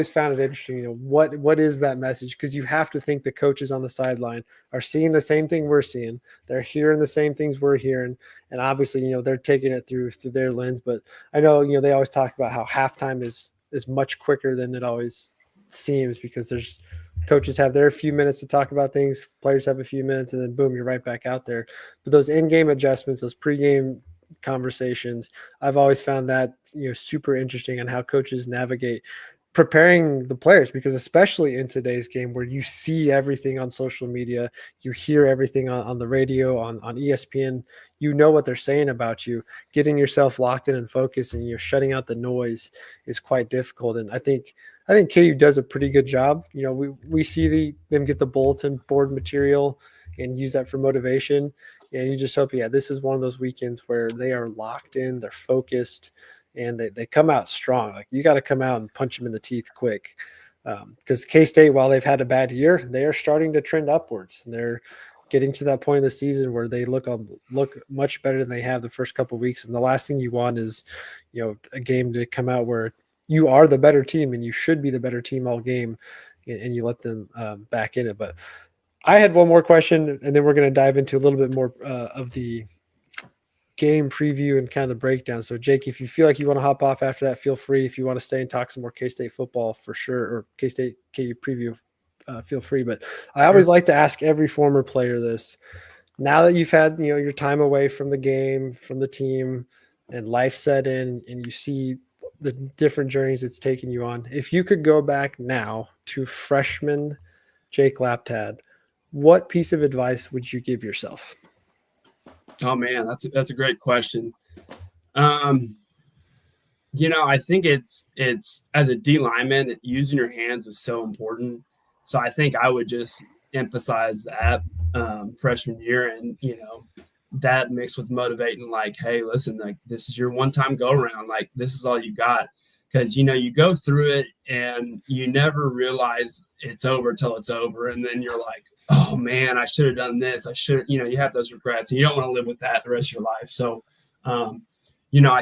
found it interesting, you know, what is that message? Because you have to think the coaches on the sideline are seeing the same thing we're seeing. They're hearing the same things we're hearing. And obviously, you know, they're taking it through their lens. But I know, you know, they always talk about how halftime is much quicker than it always seems, because there's coaches have their few minutes to talk about things, players have a few minutes, and then boom, you're right back out there. But those in-game adjustments, those pregame conversations, I've always found that, you know, super interesting on how coaches navigate preparing the players, because especially in today's game where you see everything on social media, you hear everything on the radio, on ESPN, you know what they're saying about you. Getting yourself locked in and focused and you're shutting out the noise is quite difficult. And I think KU does a pretty good job. You know, we see them get the bulletin board material and use that for motivation. And you just hope, yeah, this is one of those weekends where they are locked in, they're focused, and they come out strong. Like, you got to come out and punch them in the teeth quick. Because K-State, while they've had a bad year, they are starting to trend upwards. And they're getting to that point of the season where they look much better than they have the first couple of weeks. And the last thing you want is, you know, a game to come out where you are the better team and you should be the better team all game, and you let them back in it. But I had one more question, and then we're going to dive into a little bit more of the game preview and kind of the breakdown. So Jake, if you feel like you want to hop off after that, feel free. If you want to stay and talk some more K-State football, for sure, or K-State KU preview, feel free. But I always like to ask every former player this. Now that you've had, your time away from the game, from the team, and life set in, and you see the different journeys it's taken you on, if you could go back now to freshman Jake Laptad, what piece of advice would you give yourself?
Oh man, that's a great question. I think it's as a D lineman, using your hands is so important. So I think I would just emphasize that freshman year, and that mixed with motivating, like, hey, listen, like, this is your one-time go around, like, this is all you got. Because you go through it and you never realize it's over till it's over, and then you're like, oh man, I should have done this. I should, you have those regrets, and you don't want to live with that the rest of your life. So, I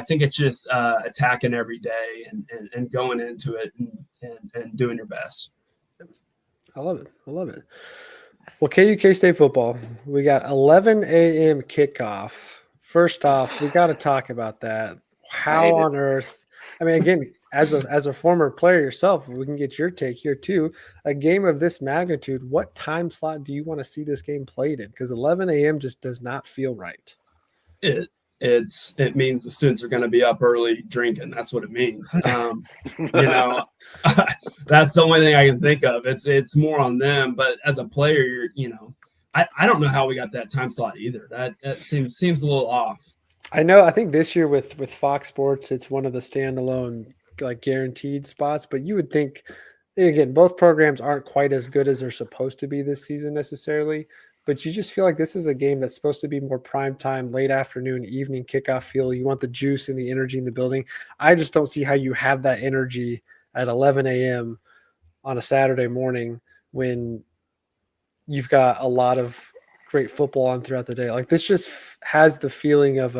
think it's just attacking every day and going into it and doing your best.
I love it. Well, KU K-State football, we got 11 a.m. kickoff. First off, we got to talk about that. How on earth? I mean, again, as a former player yourself, we can get your take here too. A game of this magnitude, what time slot do you want to see this game played in? Because 11 a.m. just does not feel right.
It means the students are going to be up early drinking. That's what it means. That's the only thing I can think of. It's more on them. But as a player, I don't know how we got that time slot either. That seems a little off.
I know. I think this year with Fox Sports, it's one of the standalone like guaranteed spots. But you would think, again, both programs aren't quite as good as they're supposed to be this season necessarily. But you just feel like this is a game that's supposed to be more prime time, late afternoon, evening kickoff feel. You want the juice and the energy in the building. I just don't see how you have that energy at 11 a.m. on a Saturday morning when you've got a lot of great football on throughout the day. Like, this just has the feeling of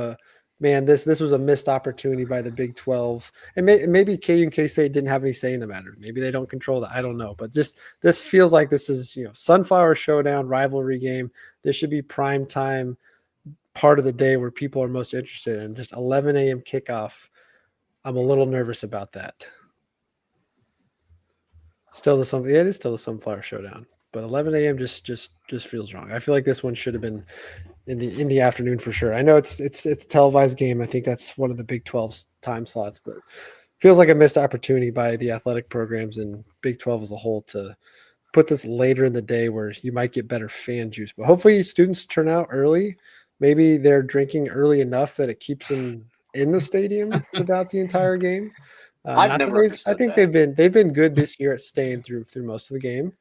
this was a missed opportunity by the Big 12. And maybe KU and K-State didn't have any say in the matter. Maybe they don't control that. I don't know. But just this feels like this is, Sunflower Showdown, rivalry game. This should be prime time part of the day where people are most interested in. Just 11 a.m. kickoff. I'm a little nervous about that. It is still the Sunflower Showdown. But 11 a.m. just feels wrong. I feel like this one should have been in the afternoon for sure. I know it's a televised game. I think that's one of the Big 12's time slots, but feels like a missed opportunity by the athletic programs and Big 12 as a whole to put this later in the day where you might get better fan juice. But hopefully students turn out early. Maybe they're drinking early enough that it keeps them in the stadium throughout the entire game.
I've never understood
I think
that.
they've been good this year at staying through most of the game.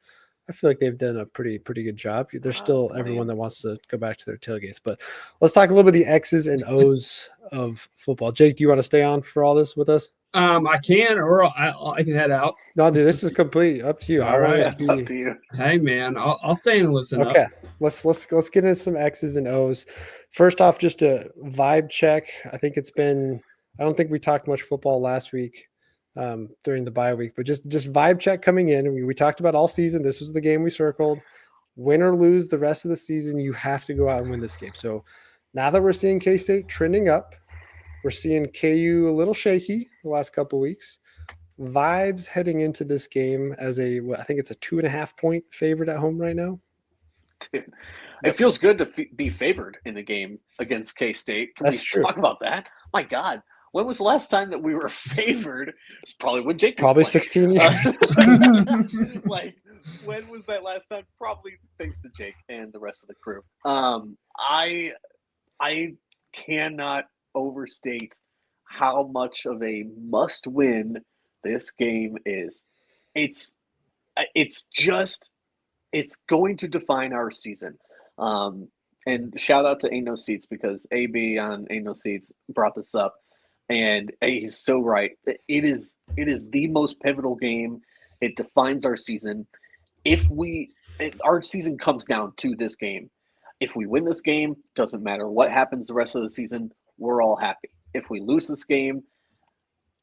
I feel like they've done a pretty good job. There's still everyone that wants to go back to their tailgates. But let's talk a little bit of the X's and O's of football. Jake, do you want to stay on for all this with us?
I can, or I can head out.
No, dude, this is completely up to you.
All right,
It's up to you.
Hey, man, I'll stay and listen.
Okay,
up.
let's get into some X's and O's. First off, just a vibe check. I don't think we talked much football last week during the bye week, but just vibe check coming in. We talked about all season. This was the game we circled. Win or lose the rest of the season, you have to go out and win this game. So now that we're seeing K-State trending up, we're seeing KU a little shaky the last couple of weeks. Vibes heading into this game as I think it's a 2.5 point favorite at home right now.
Dude, it feels good to be favored in the game against K-State. Can we talk about that? My God. When was the last time that we were favored? It's probably when Jake was
probably
playing.
16 years.
When was that last time? Probably thanks to Jake and the rest of the crew. I cannot overstate how much of a must-win this game is. It's going to define our season. And shout out to Ain't No Seats, because AB on Ain't No Seats brought this up. And he's so right. It is the most pivotal game. It defines our season. Our season comes down to this game. If we win this game, doesn't matter what happens the rest of the season, we're all happy. If we lose this game,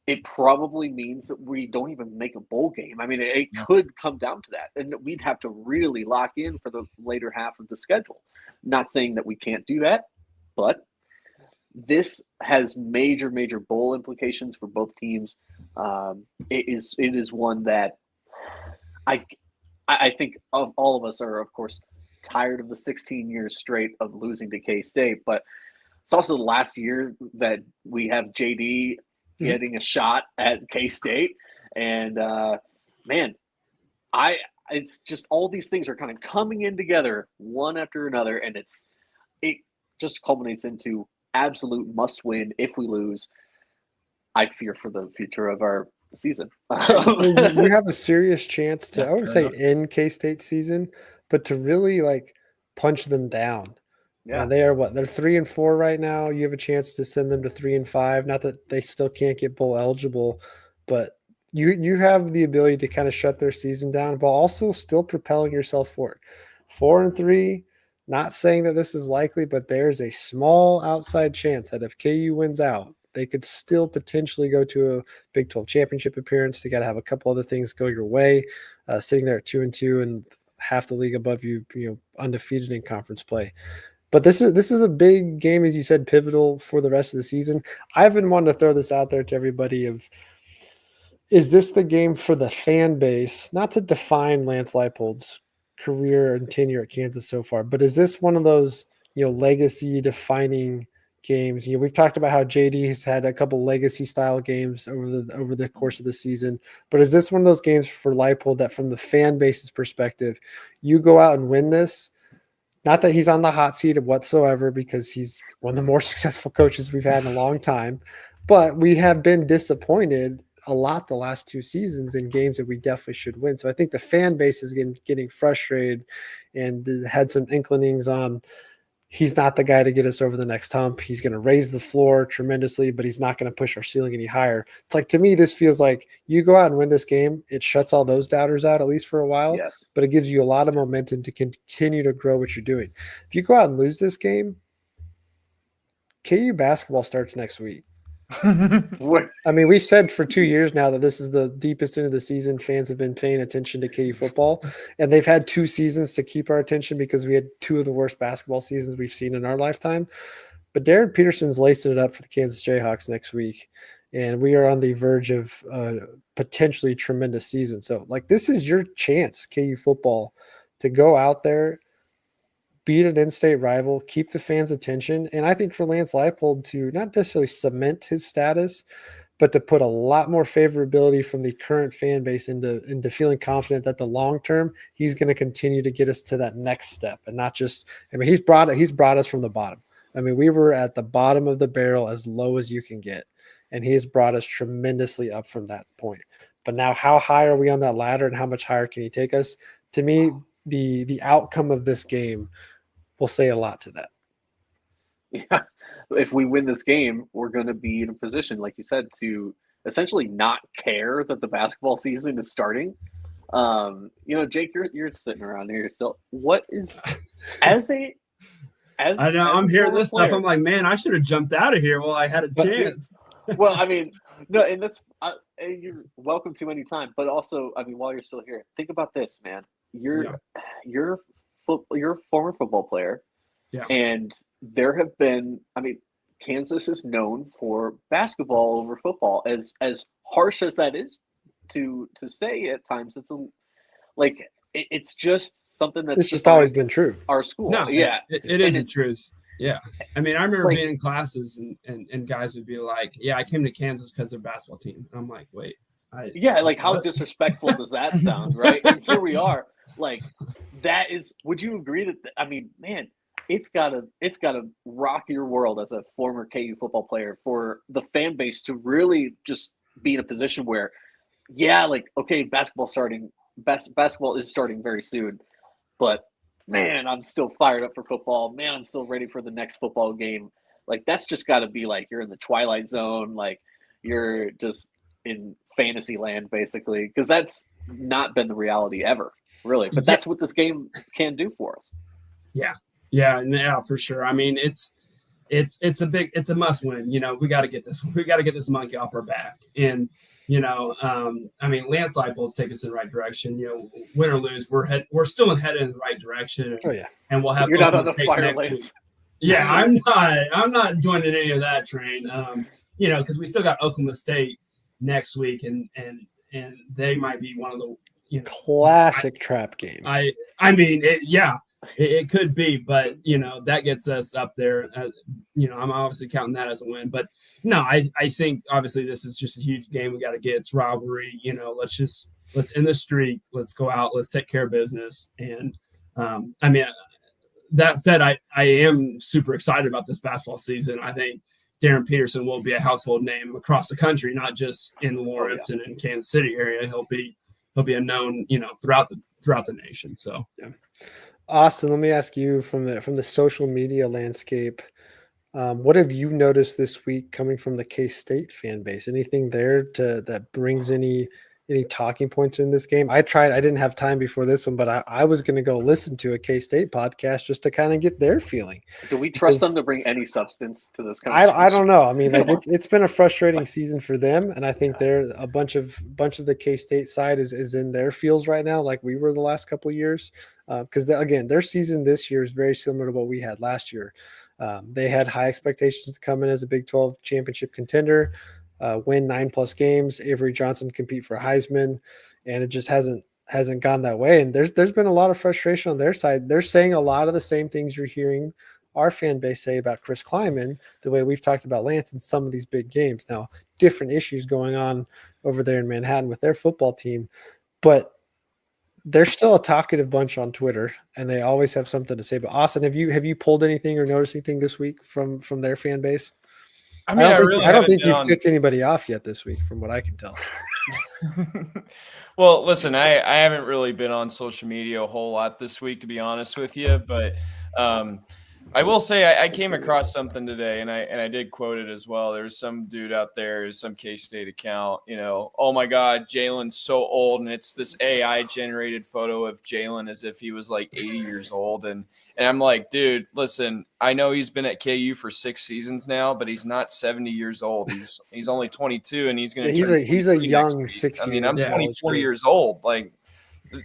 it probably means that we don't even make a bowl game. I mean, it could come down to that. And we'd have to really lock in for the later half of the schedule. Not saying that we can't do that, but this has major bowl implications for both teams. It is one that I think of all of us are, of course, tired of the 16 years straight of losing to K-State, but it's also the last year that we have JD getting a shot at K-State. And man, it's just all these things are kind of coming in together one after another, and it just culminates into absolute must win. If we lose, I fear for the future of our season.
You have a serious chance to, I wouldn't say end K-State season, but to really like punch them down.
Yeah,
they are they're 3-4 right now. You have a chance to send them to 3-5. Not that they still can't get bowl eligible, but you have the ability to kind of shut their season down, but also still propelling yourself forward. 4-3. Not saying that this is likely, but there's a small outside chance that if KU wins out, they could still potentially go to a Big 12 championship appearance. They got to have a couple other things go your way. Sitting there at 2-2 and half the league above you, undefeated in conference play. But this is a big game, as you said, pivotal for the rest of the season. I've been wanting to throw this out there to everybody is this the game for the fan base, not to define Lance Leipold's career and tenure at Kansas so far, but is this one of those, legacy defining games? We've talked about how JD has had a couple legacy style games over the course of the season, but is this one of those games for Leipold that from the fan base's perspective, you go out and win this? Not that he's on the hot seat whatsoever, because he's one of the more successful coaches we've had in a long time, but we have been disappointed a lot the last 2 seasons in games that we definitely should win. So I think the fan base is getting frustrated and had some inclinings on he's not the guy to get us over the next hump. He's going to raise the floor tremendously, but he's not going to push our ceiling any higher. It's like, to me, this feels like you go out and win this game. It shuts all those doubters out, at least for a while,
yes.
But it gives you a lot of momentum to continue to grow what you're doing. If you go out and lose this game, KU basketball starts next week. I mean, we've said for 2 years now that this is the deepest into the season. Fans have been paying attention to KU football, and they've had 2 seasons to keep our attention because we had 2 of the worst basketball seasons we've seen in our lifetime. But Darren Peterson's lacing it up for the Kansas Jayhawks next week, and we are on the verge of potentially tremendous season. So, this is your chance, KU football, to go out there, beat an in-state rival, keep the fans' attention, and I think for Lance Leipold to not necessarily cement his status, but to put a lot more favorability from the current fan base into feeling confident that the long term he's going to continue to get us to that next step, and not just. I mean, he's brought us from the bottom. I mean, we were at the bottom of the barrel, as low as you can get, and he has brought us tremendously up from that point. But now, how high are we on that ladder, and how much higher can he take us? To me, the outcome of this game will say a lot to that.
Yeah. If we win this game, we're going to be in a position, like you said, to essentially not care that the basketball season is starting. Jake, you're sitting around here still. What is I know
I'm hearing this
player,
stuff. I'm like, man, I should have jumped out of here while I had a chance.
Well, I mean, no, and that's you're welcome to any time. But also, I mean, while you're still here, think about this, man. You're a former football player, and there have been. I mean, Kansas is known for basketball over football. As harsh as that is to say at times, it's just something that's
just always been true.
Our school,
no,
yeah,
it is the truth. Yeah, I mean, I remember being in classes and guys would be like, "Yeah, I came to Kansas because their basketball team." And I'm like, "Wait,
how disrespectful does that sound, right?" And here we are. That is. Would you agree that? I mean, man, it's gotta rock your world as a former KU football player for the fan base to really just be in a position where, basketball is starting very soon, but man, I'm still fired up for football. Man, I'm still ready for the next football game. That's just got to be you're in the twilight zone. You're just in fantasy land, basically, because that's not been the reality ever. Really, but that's what this game can do for us.
Yeah, for sure. I mean, it's a must win. We got to get this. We got to get this monkey off our back. And I mean, Lance Leipold's taking us in the right direction. Win or lose, we're still headed in the right direction.
Oh yeah,
and we'll have.
You're not on the fire lanes.
Yeah, I'm not joining any of that train. Because we still got Oklahoma State next week, and they might be one of the
classic trap game.
I mean, it could be, but that gets us up there. I'm obviously counting that as a win, but no, I think obviously this is just a huge game. We got to get its rivalry. Let's end the streak. Let's go out. Let's take care of business. And that said, I am super excited about this basketball season. I think Darren Peterson will be a household name across the country, not just in Lawrence and in Kansas City area. He'll be a known, throughout the nation. So
yeah. Austin, let me ask you from the social media landscape, what have you noticed this week coming from the K-State fan base? Anything there that brings any talking points in this game? I didn't have time before this one, but I was going to go listen to a K-State podcast just to kind of get their feeling.
Do we trust them to bring any substance to this conversation?
I don't know. I mean, it's been a frustrating season for them, and I think they're a bunch of the K-State side is in their feels right now, like we were the last couple of years. Because again, their season this year is very similar to what we had last year. They had high expectations to come in as a Big 12 championship contender, win 9+ games, Avery Johnson compete for Heisman, and it just hasn't gone that way. And there's been a lot of frustration on their side. They're saying a lot of the same things you're hearing our fan base say about Chris Kleiman, the way we've talked about Lance in some of these big games. Now, different issues going on over there in Manhattan with their football team, but they're still a talkative bunch on Twitter, and they always have something to say. But Austin, have you pulled anything or noticed anything this week from their fan base?
I mean,
I don't think you've kicked anybody off yet this week, from what I can tell.
Well, listen, I haven't really been on social media a whole lot this week, to be honest with you, but I will say I came across something today, and I did quote it as well. There's some dude out there, some K-State account, oh my God, Jalen's so old, and it's this AI generated photo of Jalen as if he was like 80 years old, and I'm like, dude, listen, I know he's been at KU for 6 seasons now, but he's not 70 years old. He's only 22, and he's going to
he's a young 6.
I mean, I'm 24 years old. Like,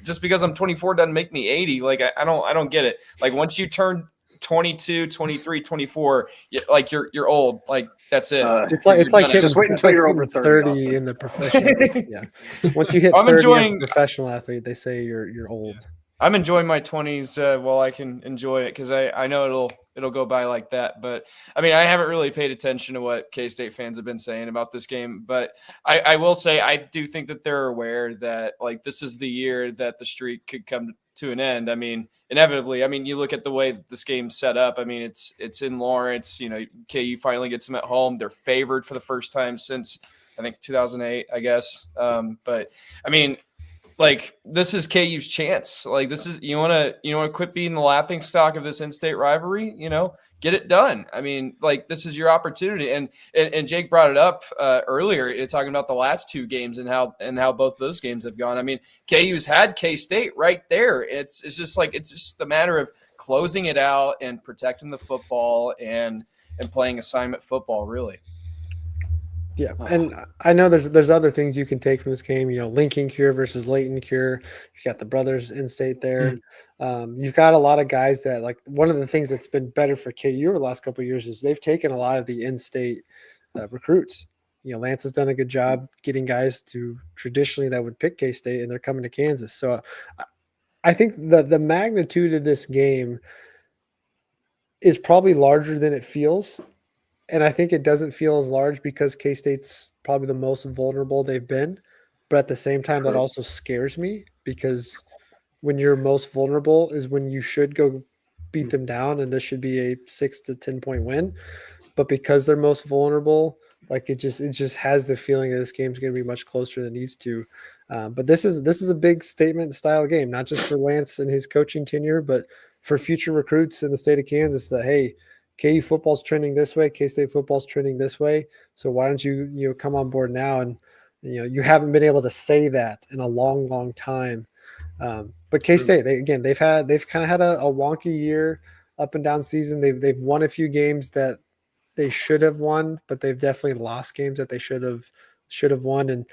just because I'm 24 doesn't make me 80. Like, I don't get it. Like, once you turn 22, 23, 24, like you're old. Like, that's it.
It's like hitting,
just wait until you're over
30 in the professional. Yeah. Once you hit 30 as a professional athlete, they say you're old.
I'm enjoying my 20s while I can enjoy it, because I know it'll go by like that. But I mean, I haven't really paid attention to what K-State fans have been saying about this game. But I will say I do think that they're aware that, like, this is the year that the streak could come to an end. I mean, inevitably. I mean, you look at the way that this game's set up. I mean, it's in Lawrence. KU finally gets them at home. They're favored for the first time since, I think, 2008, I guess. But I mean, like, this is KU's chance. Like, this is, you want to quit being the laughing stock of this in-state rivalry, get it done. I mean, like, this is your opportunity. And Jake brought it up earlier, talking about the last 2 games and how both those games have gone. I mean, KU's had K-State right there. It's just a matter of closing it out and protecting the football and playing assignment football, really.
Yeah, and I know there's other things you can take from this game. Lincoln Cure versus Leighton Cure. You got the brothers in state there. You've got a lot of guys that, like, one of the things that's been better for KU over the last couple of years is they've taken a lot of the in-state recruits. Lance has done a good job getting guys to traditionally that would pick K-State, and they're coming to Kansas. So I think the magnitude of this game is probably larger than it feels. And I think it doesn't feel as large because K-State's probably the most vulnerable they've been. But at the same time, that also scares me, because when you're most vulnerable is when you should go beat them down, and this should be a 6 to 10 point win. But because they're most vulnerable, like, it just has the feeling that this game's going to be much closer than it needs to. But this is a big statement style game, not just for Lance and his coaching tenure, but for future recruits in the state of Kansas, that, hey, KU football's trending this way, K-State football's trending this way. So why don't you come on board now? And you haven't been able to say that in a long, long time. But K-State, they've kind of had a wonky year, up and down season. They've won a few games that they should have won, but they've definitely lost games that they should have won. And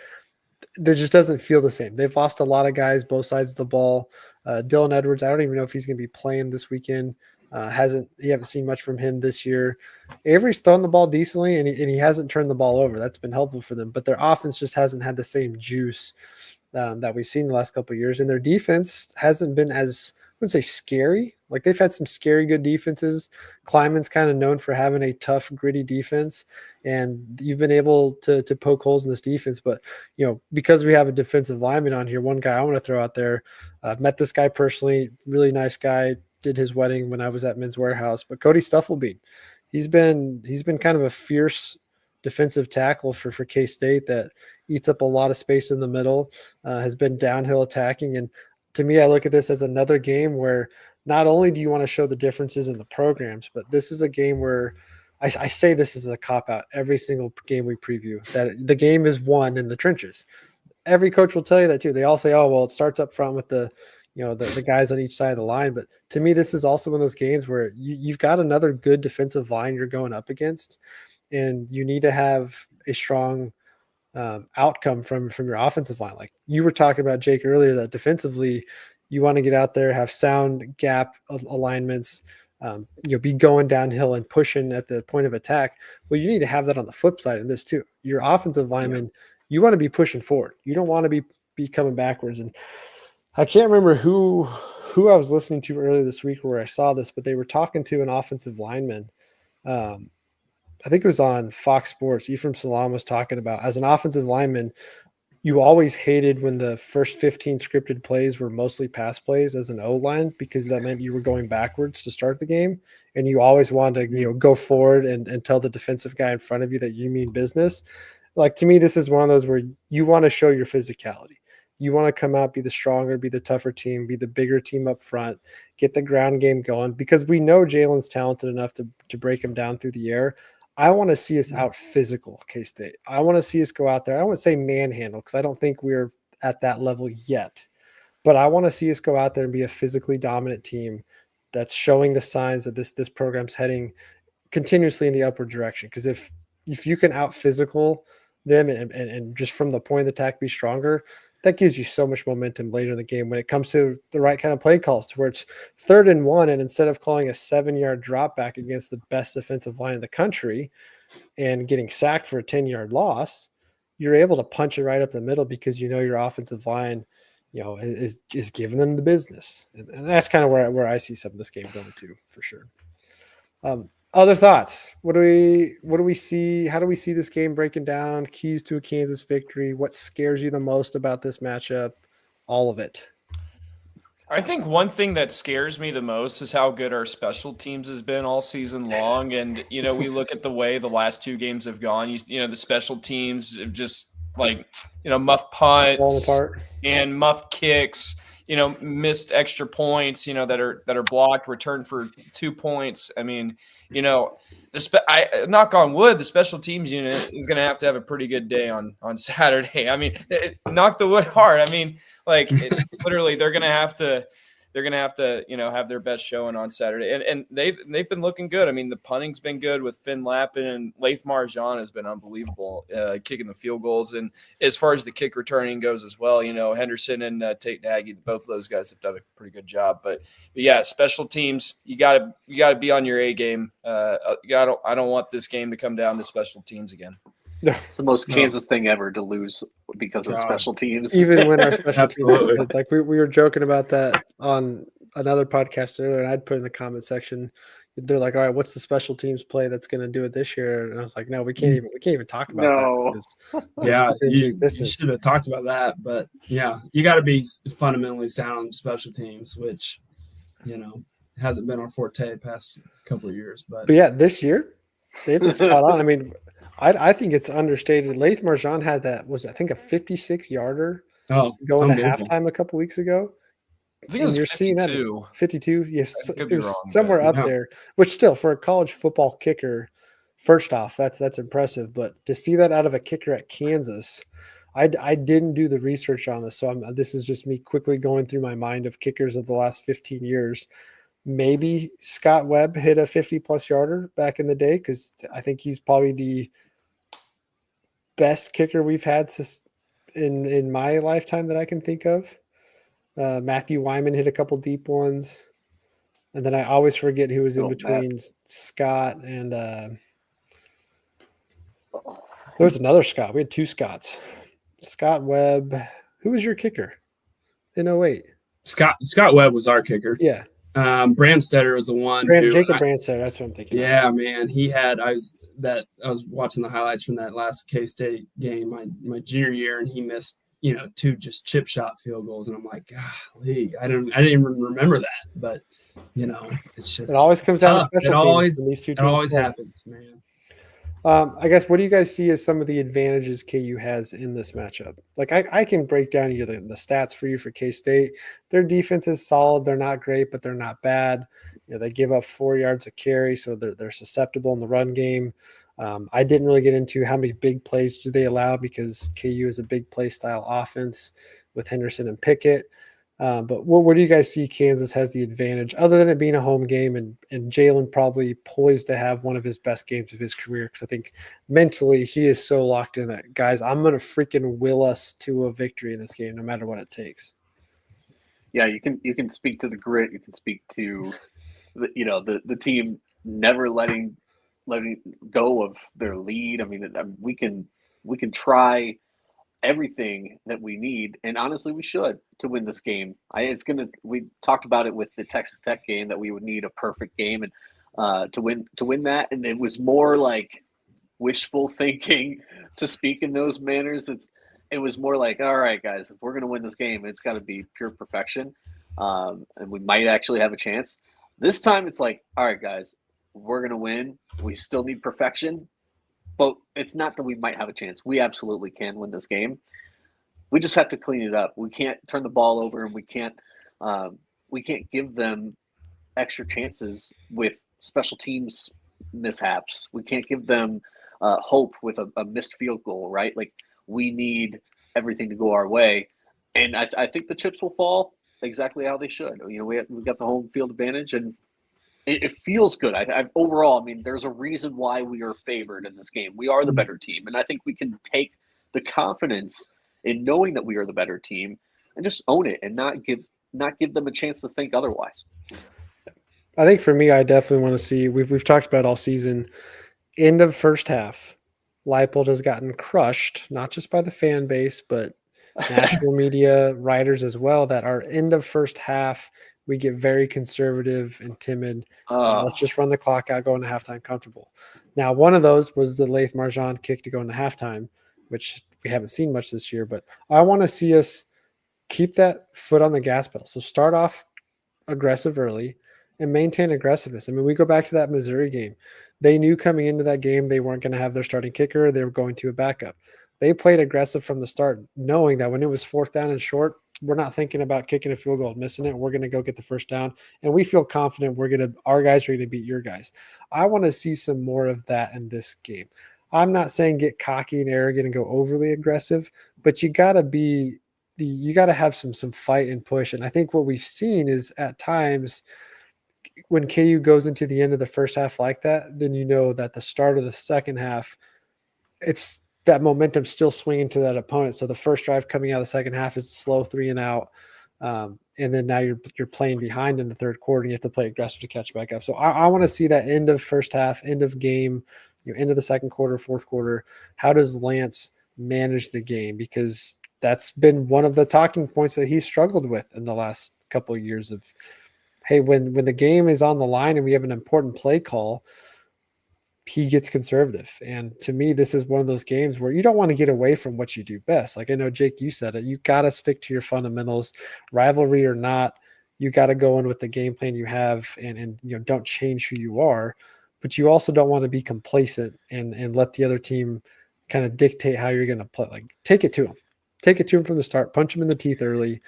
it just doesn't feel the same. They've lost a lot of guys, both sides of the ball. Dylan Edwards, I don't even know if he's going to be playing this weekend. You haven't seen much from him this year. Avery's thrown the ball decently, and he hasn't turned the ball over. That's been helpful for them. But their offense just hasn't had the same juice that we've seen the last couple of years, and their defense hasn't been as, I wouldn't say scary. Like, they've had some scary good defenses. Kleiman's kind of known for having a tough, gritty defense, and you've been able to poke holes in this defense. But, because we have a defensive lineman on here, one guy I want to throw out there, I've met this guy personally, really nice guy, did his wedding when I was at Men's Warehouse, but Cody Stufflebean, he's been kind of a fierce defensive tackle for K-State that eats up a lot of space in the middle, has been downhill attacking. And to me, I look at this as another game where not only do you want to show the differences in the programs, but this is a game where I say this is a cop-out every single game we preview, that the game is won in the trenches. Every coach will tell you that too. They all say, oh, well, it starts up front with the guys on each side of the line. But to me, this is also one of those games where you've got another good defensive line you're going up against, and you need to have a strong outcome from your offensive line. Like you were talking about, Jake, earlier, that defensively you want to get out there, have sound gap alignments, be going downhill and pushing at the point of attack. Well, you need to have that on the flip side in this too. Your offensive linemen, you want to be pushing forward. You don't want to be coming backwards. And I can't remember who I was listening to earlier this week where I saw this, but they were talking to an offensive lineman. I think it was on Fox Sports. Ephraim Salam was talking about, as an offensive lineman, you always hated when the first 15 scripted plays were mostly pass plays as an O-line, because that meant you were going backwards to start the game, and you always wanted to go forward and tell the defensive guy in front of you that you mean business. Like, to me, this is one of those where you want to show your physicality. You want to come out, be the stronger, be the tougher team, be the bigger team up front, get the ground game going, because we know Jalen's talented enough to break him down through the air. I want to see us out physical K-State. I want to see us go out there. I don't want to say manhandle, because I don't think we're at that level yet. But I want to see us go out there and be a physically dominant team that's showing the signs that this program's heading continuously in the upward direction. Because if you can out physical them and just from the point of the attack be stronger, that gives you so much momentum later in the game when it comes to the right kind of play calls, to where it's 3rd and 1, and instead of calling a 7-yard drop back against the best defensive line in the country and getting sacked for a 10-yard loss, you're able to punch it right up the middle because your offensive line, is giving them the business. And that's kind of where I see some of this game going to, for sure. Other thoughts? What do we see? How do we see this game breaking down? Keys to a Kansas victory? What scares you the most about this matchup? All of it.
I think one thing that scares me the most is how good our special teams has been all season long. And, we look at the way the last 2 games have gone. The special teams have just muff punts and muff kicks, missed extra points, that are blocked, returned for 2 points. I mean, I knock on wood, the special teams unit is going to have a pretty good day on Saturday. I mean, knock the wood hard. I mean, literally, they're going to have to have their best showing on Saturday, and they've been looking good. I mean, the punting's been good with Finn Lappin, and Laith Marjan has been unbelievable kicking the field goals. And as far as the kick returning goes as well, Henderson and Tate Nagy, both of those guys have done a pretty good job. But yeah, special teams, you got to be on your A game. I don't want this game to come down to special teams again.
It's the most Kansas thing ever to lose because of special teams.
Even when our special teams, like we were joking about that on another podcast earlier, and I'd put in the comment section, they're like, all right, what's the special teams play that's going to do it this year? And I was like, no, we can't even talk about that.
Yeah, you should have talked about that. But yeah, you got to be fundamentally sound special teams, which, hasn't been our forte past couple of years. But
yeah, this year they've been spot on. I mean, I think it's understated. Laith Marjan had that, was I think a 56-yarder going to halftime a couple weeks ago.
I think it was 52.
Seeing that 52. Yes, it was somewhere up there. Which still, for a college football kicker, first off, that's impressive. But to see that out of a kicker at Kansas, I didn't do the research on this, so this is just me quickly going through my mind of kickers of the last 15 years. Maybe Scott Webb hit a 50-plus yarder back in the day, because I think he's probably the best kicker we've had in my lifetime that I can think of. Matthew Wyman hit a couple deep ones. And then I always forget who was in
Oh,
between Scott and there was another Scott. We had two Scotts. Scott Webb. Who was your kicker in 08?
Scott Webb was our kicker.
Yeah.
Bramstetter was the one who
Jacob Branstad, that's what I'm thinking.
Yeah, man. He had I was watching the highlights from that last K-State game my junior year, and he missed, two just chip shot field goals. And I'm like, golly, I didn't even remember that. But it's just
It always comes down to
tough.
special teams. These two
It
teams
always
play.
happens, man.
I guess, what do you guys see as some of the advantages KU has in this matchup? Like, I can break down the stats for you for K-State. Their defense is solid. They're not great, but they're not bad. They give up 4 yards a carry, so they're susceptible in the run game. I didn't really get into how many big plays do they allow, because KU is a big play style offense with Henderson and Pickett. But where do you guys see Kansas has the advantage, other than it being a home game and Jalen probably poised to have one of his best games of his career? Because I think mentally he is so locked in that, guys, I'm going to freaking will us to a victory in this game, no matter what it takes.
Yeah, you can speak to the grit. You can speak to the team never letting go of their lead. I mean, we can try everything that we need, and honestly, we should, to win this game. We talked about it with the Texas Tech game, that we would need a perfect game and to win that, and it was more like wishful thinking to speak in those manners. It was more like, all right, guys, if we're going to win this game, it's got to be pure perfection, and we might actually have a chance. This time, it's like, all right, guys, we're going to win. We still need perfection. But it's not that we might have a chance. We absolutely can win this game. We just have to clean it up. We can't turn the ball over, and we can't give them extra chances with special teams mishaps. We can't give them hope with a missed field goal, right? Like, we need everything to go our way, and I think the chips will fall exactly how they should. We got the home field advantage, and it feels good. Overall, I mean, there's a reason why we are favored in this game. We are the better team, and I think we can take the confidence in knowing that we are the better team and just own it, and not give them a chance to think otherwise.
I think for me, I definitely want to see. We've talked about all season. End of first half, Leipold has gotten crushed, not just by the fan base, but national media, writers as well, that our end of first half, we get very conservative and timid. Let's just run the clock out, go into halftime comfortable. Now, one of those was the Laith Marjan kick to go into halftime, which we haven't seen much this year, but I want to see us keep that foot on the gas pedal. So start off aggressive early and maintain aggressiveness. I mean, we go back to that Missouri game. They knew coming into that game they weren't going to have their starting kicker. They were going to a backup. They played aggressive from the start, knowing that when it was 4th down and short, we're not thinking about kicking a field goal and missing it. We're going to go get the first down, and we feel confident our guys are going to beat your guys. I want to see some more of that in this game. I'm not saying get cocky and arrogant and go overly aggressive, but you got to have some fight and push. And I think what we've seen is at times when KU goes into the end of the first half like that, then you know that the start of the second half, it's that momentum still swinging to that opponent. So the first drive coming out of the second half is a slow 3 and out. And then now you're playing behind in the third quarter, and you have to play aggressive to catch back up. So I want to see that end of first half, end of game, end of the second quarter, fourth quarter. How does Lance manage the game? Because that's been one of the talking points that he's struggled with in the last couple of years of, hey, when the game is on the line and we have an important play call, he gets conservative. And to me, this is one of those games where you don't want to get away from what you do best. Like I know, Jake, you said it. You got to stick to your fundamentals, rivalry or not. You got to go in with the game plan you have and don't change who you are. But you also don't want to be complacent and let the other team kind of dictate how you're going to play. Like take it to them. Take it to them from the start. Punch them in the teeth early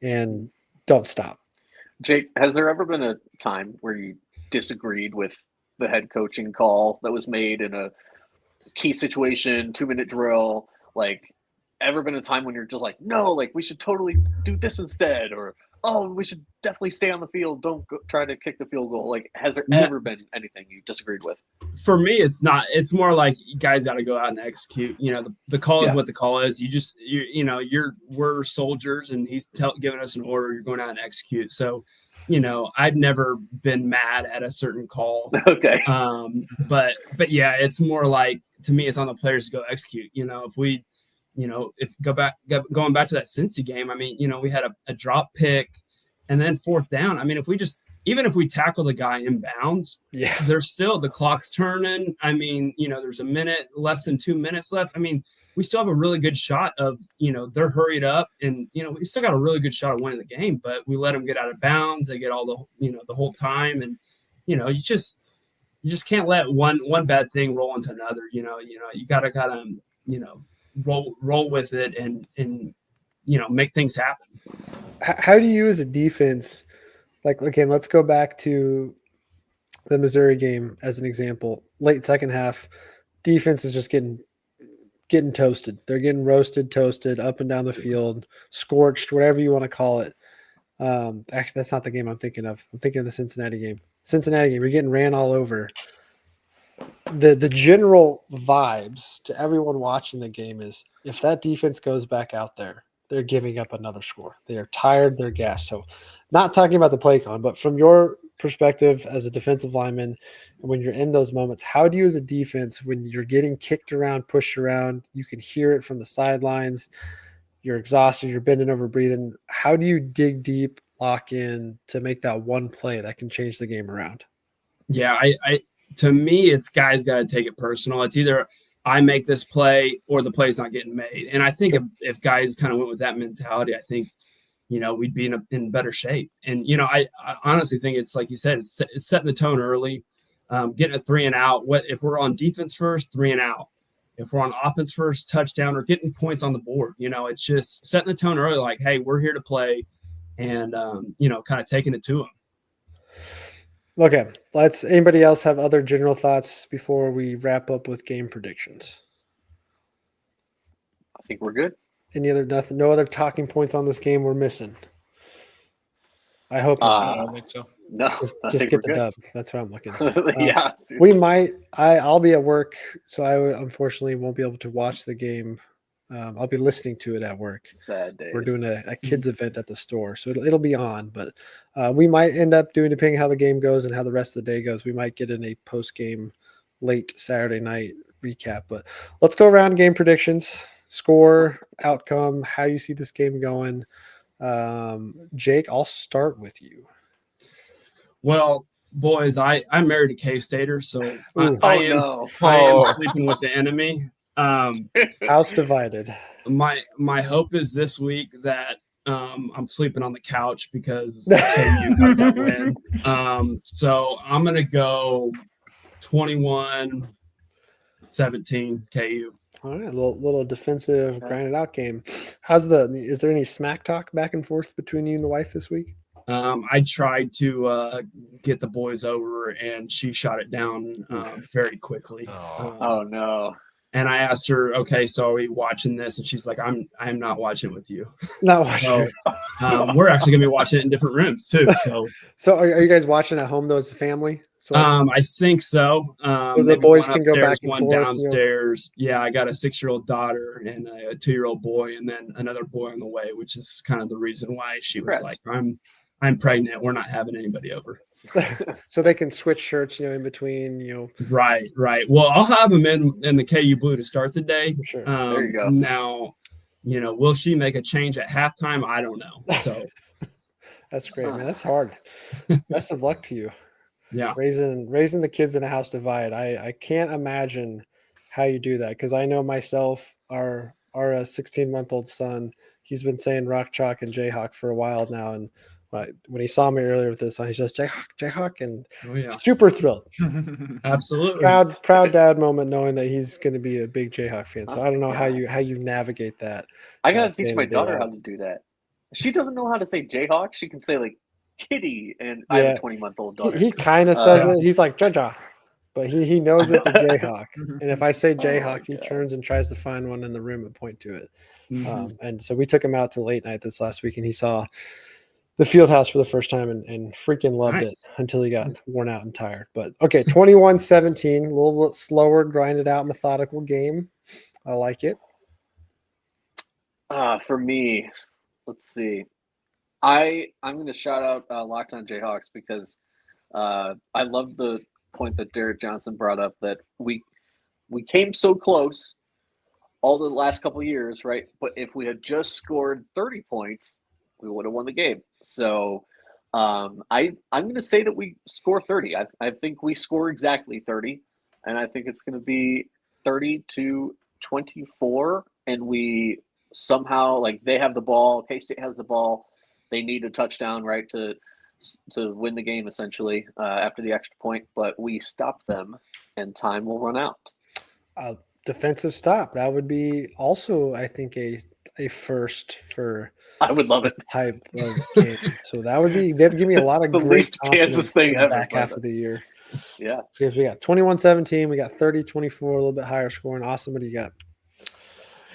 and don't stop.
Jake, has there ever been a time where you disagreed with the head coaching call that was made in a key situation, 2-minute drill? Like, ever been a time when you're just like, no, like we should totally do this instead, or oh, we should definitely stay on the field. Don't try to kick the field goal. Like, has there
No.
ever been anything you disagreed with?
For me, it's not. It's more like you guys got to go out and execute. You know, the call is what the call is. We're soldiers, and he's giving us an order. You're going out and execute. So, I've never been mad at a certain call.
Okay.
But yeah, it's more like, to me, it's on the players to go execute. If we, going back to that Cincy game, I mean, we had a drop pick and then fourth down. I mean, even if we tackle the guy in bounds, there's still the clock's turning. I mean, there's less than 2 minutes left. I mean, we still have a really good shot of, they're hurried up and, we still got a really good shot of winning the game, but we let them get out of bounds. They get all the whole time. And, you just can't let one bad thing roll into another. You gotta kind of, roll with it and make things happen.
How do you as a defense, like, again, let's go back to the Missouri game as an example. Late second half, defense is just getting toasted. They're getting roasted, toasted, up and down the field, scorched, whatever you want to call it. Actually, that's not the game I'm thinking of. I'm thinking of the Cincinnati game. You're getting ran all over. The general vibes to everyone watching the game is, if that defense goes back out there, they're giving up another score. They are tired, they're gassed. So, not talking about the play con, but from your perspective as a defensive lineman, when you're in those moments, how do you as a defense, when you're getting kicked around, pushed around, you can hear it from the sidelines, you're exhausted, you're bending over, breathing, how do you dig deep, lock in to make that one play that can change the game around?
Yeah, to me, it's guys got to take it personal. It's either I make this play or the play's not getting made. And I think if guys kind of went with that mentality, I think, we'd be in better shape. And, I honestly think it's like you said, it's setting the tone early, getting a 3 and out. If we're on defense first, 3 and out. If we're on offense first, touchdown, or getting points on the board, it's just setting the tone early. Like, hey, we're here to play, and kind of taking it to them.
Okay, anybody else have other general thoughts before we wrap up with game predictions?
I think we're good.
No other talking points on this game we're missing? I hope not.
I don't think so.
No,
just get the dub. That's what I'm looking at.
Yeah.
We might. I'll be at work, so I unfortunately won't be able to watch the game. I'll be listening to it at work.
Sad days.
We're doing a kids event at the store, so it'll be on. But we might end up doing, depending how the game goes and how the rest of the day goes, we might get in a post-game late Saturday night recap. But let's go around game predictions, score, outcome, how you see this game going. Jake, I'll start with you.
Well, boys, I'm married to K-Stater, so I am sleeping with the enemy.
House divided.
My hope is this week that I'm sleeping on the couch because KU got that win. So I'm gonna go 21-17 KU.
All right, a little defensive, grinded out game. Is there any smack talk back and forth between you and the wife this week?
I tried to get the boys over, and she shot it down very quickly.
Oh no.
And I asked her, okay, so are we watching this? And she's like, I'm not watching it with you.
Not watching.
So, we're actually gonna be watching it in different rooms too. So
are you guys watching at home though as a family? So
I think so.
So the boys can go back and
one
forth,
downstairs. Yeah, I got a 6-year-old daughter and a 2-year-old boy, and then another boy on the way, which is kind of the reason why she was like, I'm pregnant. We're not having anybody over.
So they can switch shirts, in between,
Right. Well, I'll have them in the KU blue to start the day.
Sure.
There you go.
Now, will she make a change at halftime? I don't know. So
that's great, man. That's hard. Best of luck to you.
Yeah.
Raising the kids in a house divide. I can't imagine how you do that, because I know myself, our 16-month-old son, he's been saying Rock Chalk and Jayhawk for a while now, and when he saw me earlier with this song, he says Jayhawk, and super thrilled.
Absolutely.
Proud dad moment, knowing that he's going to be a big Jayhawk fan. So I don't know how you navigate that.
I gotta teach my daughter how to do that. She doesn't know how to say Jayhawk. She can say like kitty, and I have a 20-month-old daughter.
He kind of says it. He's like Jaja, but he knows it's a Jayhawk. And if I say Jayhawk, he turns and tries to find one in the room and point to it. And so we took him out to late night this last week, and he saw the field house for the first time and freaking loved
Nice.
it until he got worn out and tired. But okay, 21-17, a little bit slower, grinded out, methodical game. I like it.
For me, let's see. I'm going to shout out Locked On Jayhawks because I love the point that Derek Johnson brought up that we came so close all the last couple of years, right? But if we had just scored 30 points, we would have won the game. So I'm going to say that we score 30. I think we score exactly 30, and I think it's going to be 30-24, and we somehow, like, they have the ball, K-State has the ball, they need a touchdown, right, to win the game essentially after the extra point, but we stop them and time will run out.
Defensive stop. That would be also, I think, a first for
I would love
this
it.
type of game. So that'd give me a lot of
the
great
least Kansas
confidence
thing
in the
ever,
back half
but-
of the year.
Yeah.
So we got 21-17, we got 30-24, a little bit higher scoring. Austin, what do you got?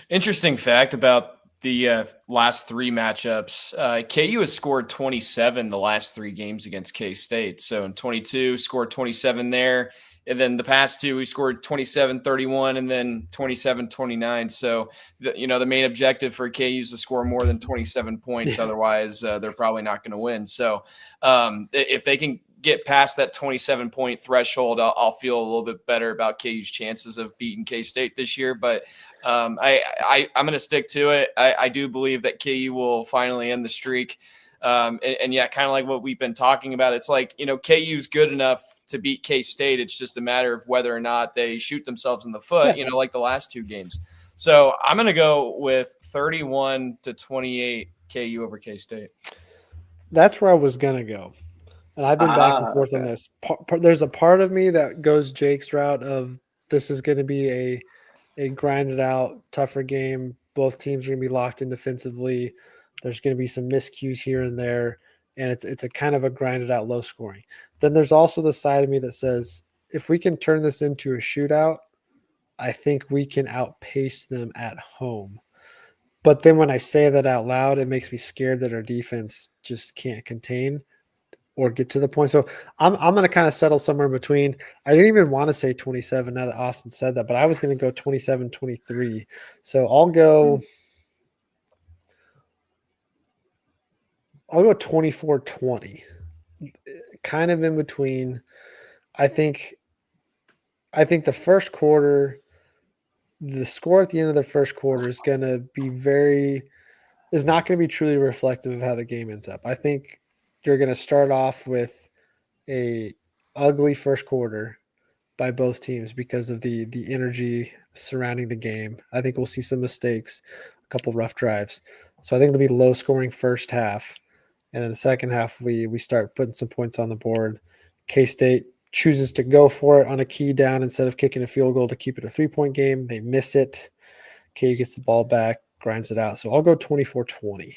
Interesting fact about the last three matchups. KU has scored 27 the last three games against K-State. So in 22, scored 27 there. And then the past two, we scored 27-31 and then 27-29. So, the main objective for KU is to score more than 27 points. Otherwise, they're probably not going to win. So if they can get past that 27-point threshold, I'll feel a little bit better about KU's chances of beating K-State this year. But I'm going to stick to it. I do believe that KU will finally end the streak. And yeah, kind of like what we've been talking about. It's like, KU's good enough to beat K-State. It's just a matter of whether or not they shoot themselves in the foot, like the last two games. So I'm going to go with 31-28 KU over K-State.
That's where I was going to go. And I've been back and forth on this. There's a part of me that goes Jake's route of this is going to be a grinded out, tougher game. Both teams are going to be locked in defensively. There's going to be some miscues here and there. And it's a kind of a grinded out low scoring. Then there's also the side of me that says, if we can turn this into a shootout, I think we can outpace them at home. But then when I say that out loud, it makes me scared that our defense just can't contain or get to the point. So I'm going to kind of settle somewhere in between. I didn't even want to say 27 now that Austin said that, but I was going to go 27-23. So I'll go 24-20. Kind of in between. I think the first quarter, the score at the end of the first quarter is going to be is not going to be truly reflective of how the game ends up. I think you're going to start off with a ugly first quarter by both teams because of the energy surrounding the game. I think we'll see some mistakes, a couple rough drives. So I think it'll be low scoring first half. And in the second half, we start putting some points on the board. K-State chooses to go for it on a key down instead of kicking a field goal to keep it a 3-point game. They miss it. KU gets the ball back, grinds it out. So I'll go 24-20.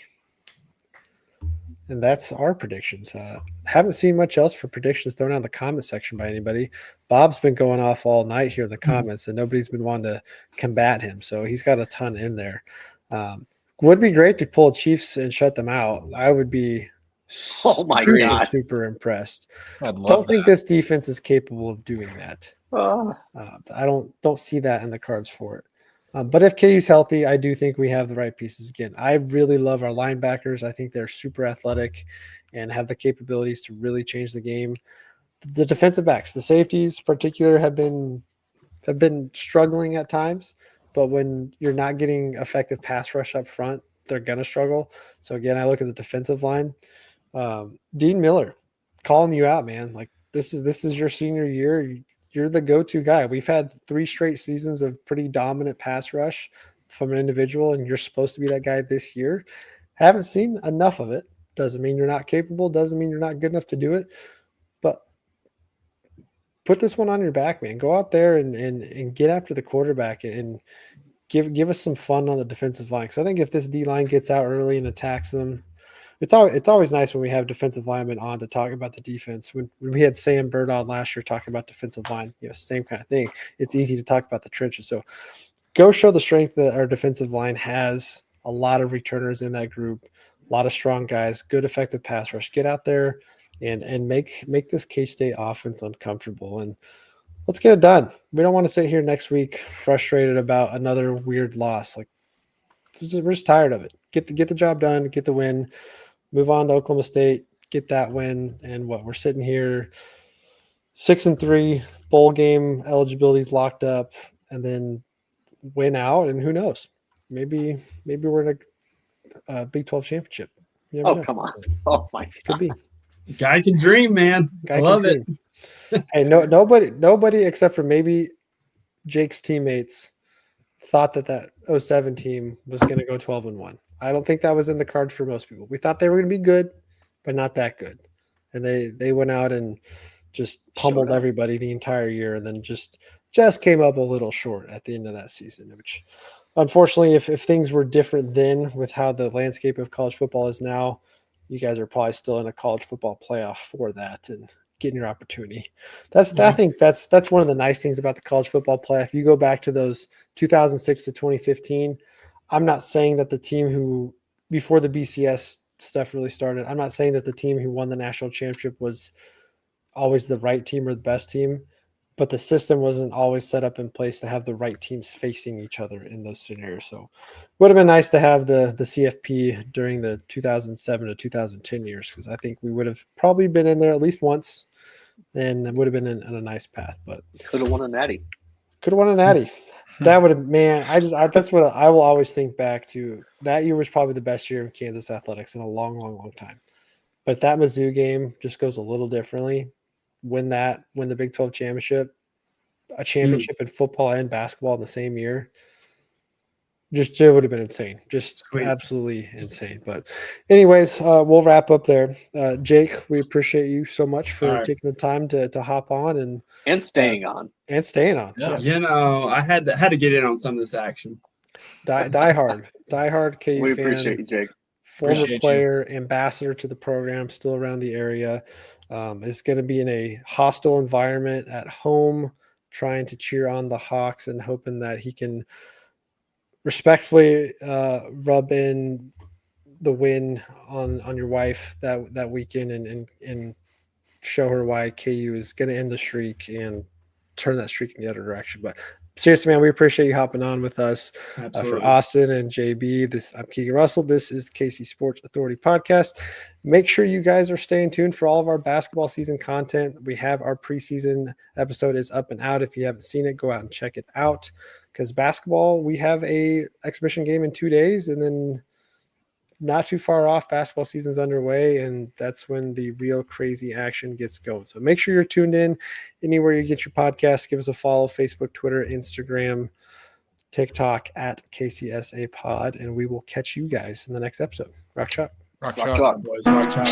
And that's our predictions. Haven't seen much else for predictions thrown out in the comment section by anybody. Bob's been going off all night here in the comments, and nobody's been wanting to combat him. So he's got a ton in there. Would be great to pull Chiefs and shut them out. I would be super impressed. Don't think this defense is capable of doing that. I don't see that in the cards for it. But if KU's healthy, I do think we have the right pieces again. I really love our linebackers. I think they're super athletic and have the capabilities to really change the game. The defensive backs, the safeties in particular, have been struggling at times. But when you're not getting effective pass rush up front, they're going to struggle. So, again, I look at the defensive line. Dean Miller, calling you out, man. Like, this is your senior year. You're the go-to guy. We've had 3 straight seasons of pretty dominant pass rush from an individual, and you're supposed to be that guy this year. Haven't seen enough of it. Doesn't mean you're not capable. Doesn't mean you're not good enough to do it. But put this one on your back, man. Go out there and get after the quarterback and give us some fun on the defensive line. Because I think if this D-line gets out early and attacks them, it's always nice when we have defensive linemen on to talk about the defense. When we had Sam Bird on last year talking about defensive line, same kind of thing. It's easy to talk about the trenches. So go show the strength that our defensive line has. A lot of returners in that group. A lot of strong guys, good effective pass rush. Get out there and make this K-State offense uncomfortable. And let's get it done. We don't want to sit here next week frustrated about another weird loss. Like we're just tired of it. Get the job done, get the win, move on to Oklahoma State, get that win. And we're sitting here 6-3, bowl game eligibility's locked up, and then win out. And who knows? Maybe we're in a Big 12 championship.
Oh, come on. Oh my
Could be.
Guy can dream, man. I love it.
Hey, nobody except for maybe Jake's teammates thought that 07 team was going to go 12-1. I don't think that was in the cards for most people. We thought they were going to be good, but not that good. And they went out and just pummeled everybody the entire year, and then just came up a little short at the end of that season, which unfortunately, if things were different then with how the landscape of college football is now, you guys are probably still in a college football playoff for that and getting your opportunity. I think that's one of the nice things about the college football playoff. You go back to those 2006 to 2015. I'm not saying that the team who, before the BCS stuff really started, I'm not saying that the team who won the national championship was always the right team or the best team, but the system wasn't always set up in place to have the right teams facing each other in those scenarios. So it would have been nice to have the CFP during the 2007 to 2010 years, because I think we would have probably been in there at least once, and it would have been in a nice path. But
could have won a natty.
That would have, man. That's what I will always think back to. That year was probably the best year in Kansas athletics in a long, long, long time. But that Mizzou game just goes a little differently. Win the Big 12 championship, a championship in football and basketball in the same year. It would have been insane. Just absolutely insane. But anyways, we'll wrap up there. Jake, we appreciate you so much for taking the time to hop on and staying on.
Yeah.
Yes.
You know, I had to get in on some of this action.
Die hard KU
we
fan.
Appreciate you, Jake.
Former player, ambassador to the program, still around the area. Is going to be in a hostile environment at home, trying to cheer on the Hawks and hoping that he can respectfully rub in the win on your wife that weekend and show her why KU is going to end the streak and turn that streak in the other direction. But seriously, man, we appreciate you hopping on with us. For Austin and JB, I'm Keegan Russell. This is the KC Sports Authority podcast. Make sure you guys are staying tuned for all of our basketball season content. We have our preseason episode is up and out. If you haven't seen it, go out and check it out. Because basketball, we have a exhibition game in 2 days, and then not too far off, basketball season's underway, and that's when the real crazy action gets going. So make sure you're tuned in anywhere you get your podcast. Give us a follow: Facebook, Twitter, Instagram, TikTok at KCSA Pod, and we will catch you guys in the next episode. Rock Chalk.
Rock Chalk, boys. Rock Chalk.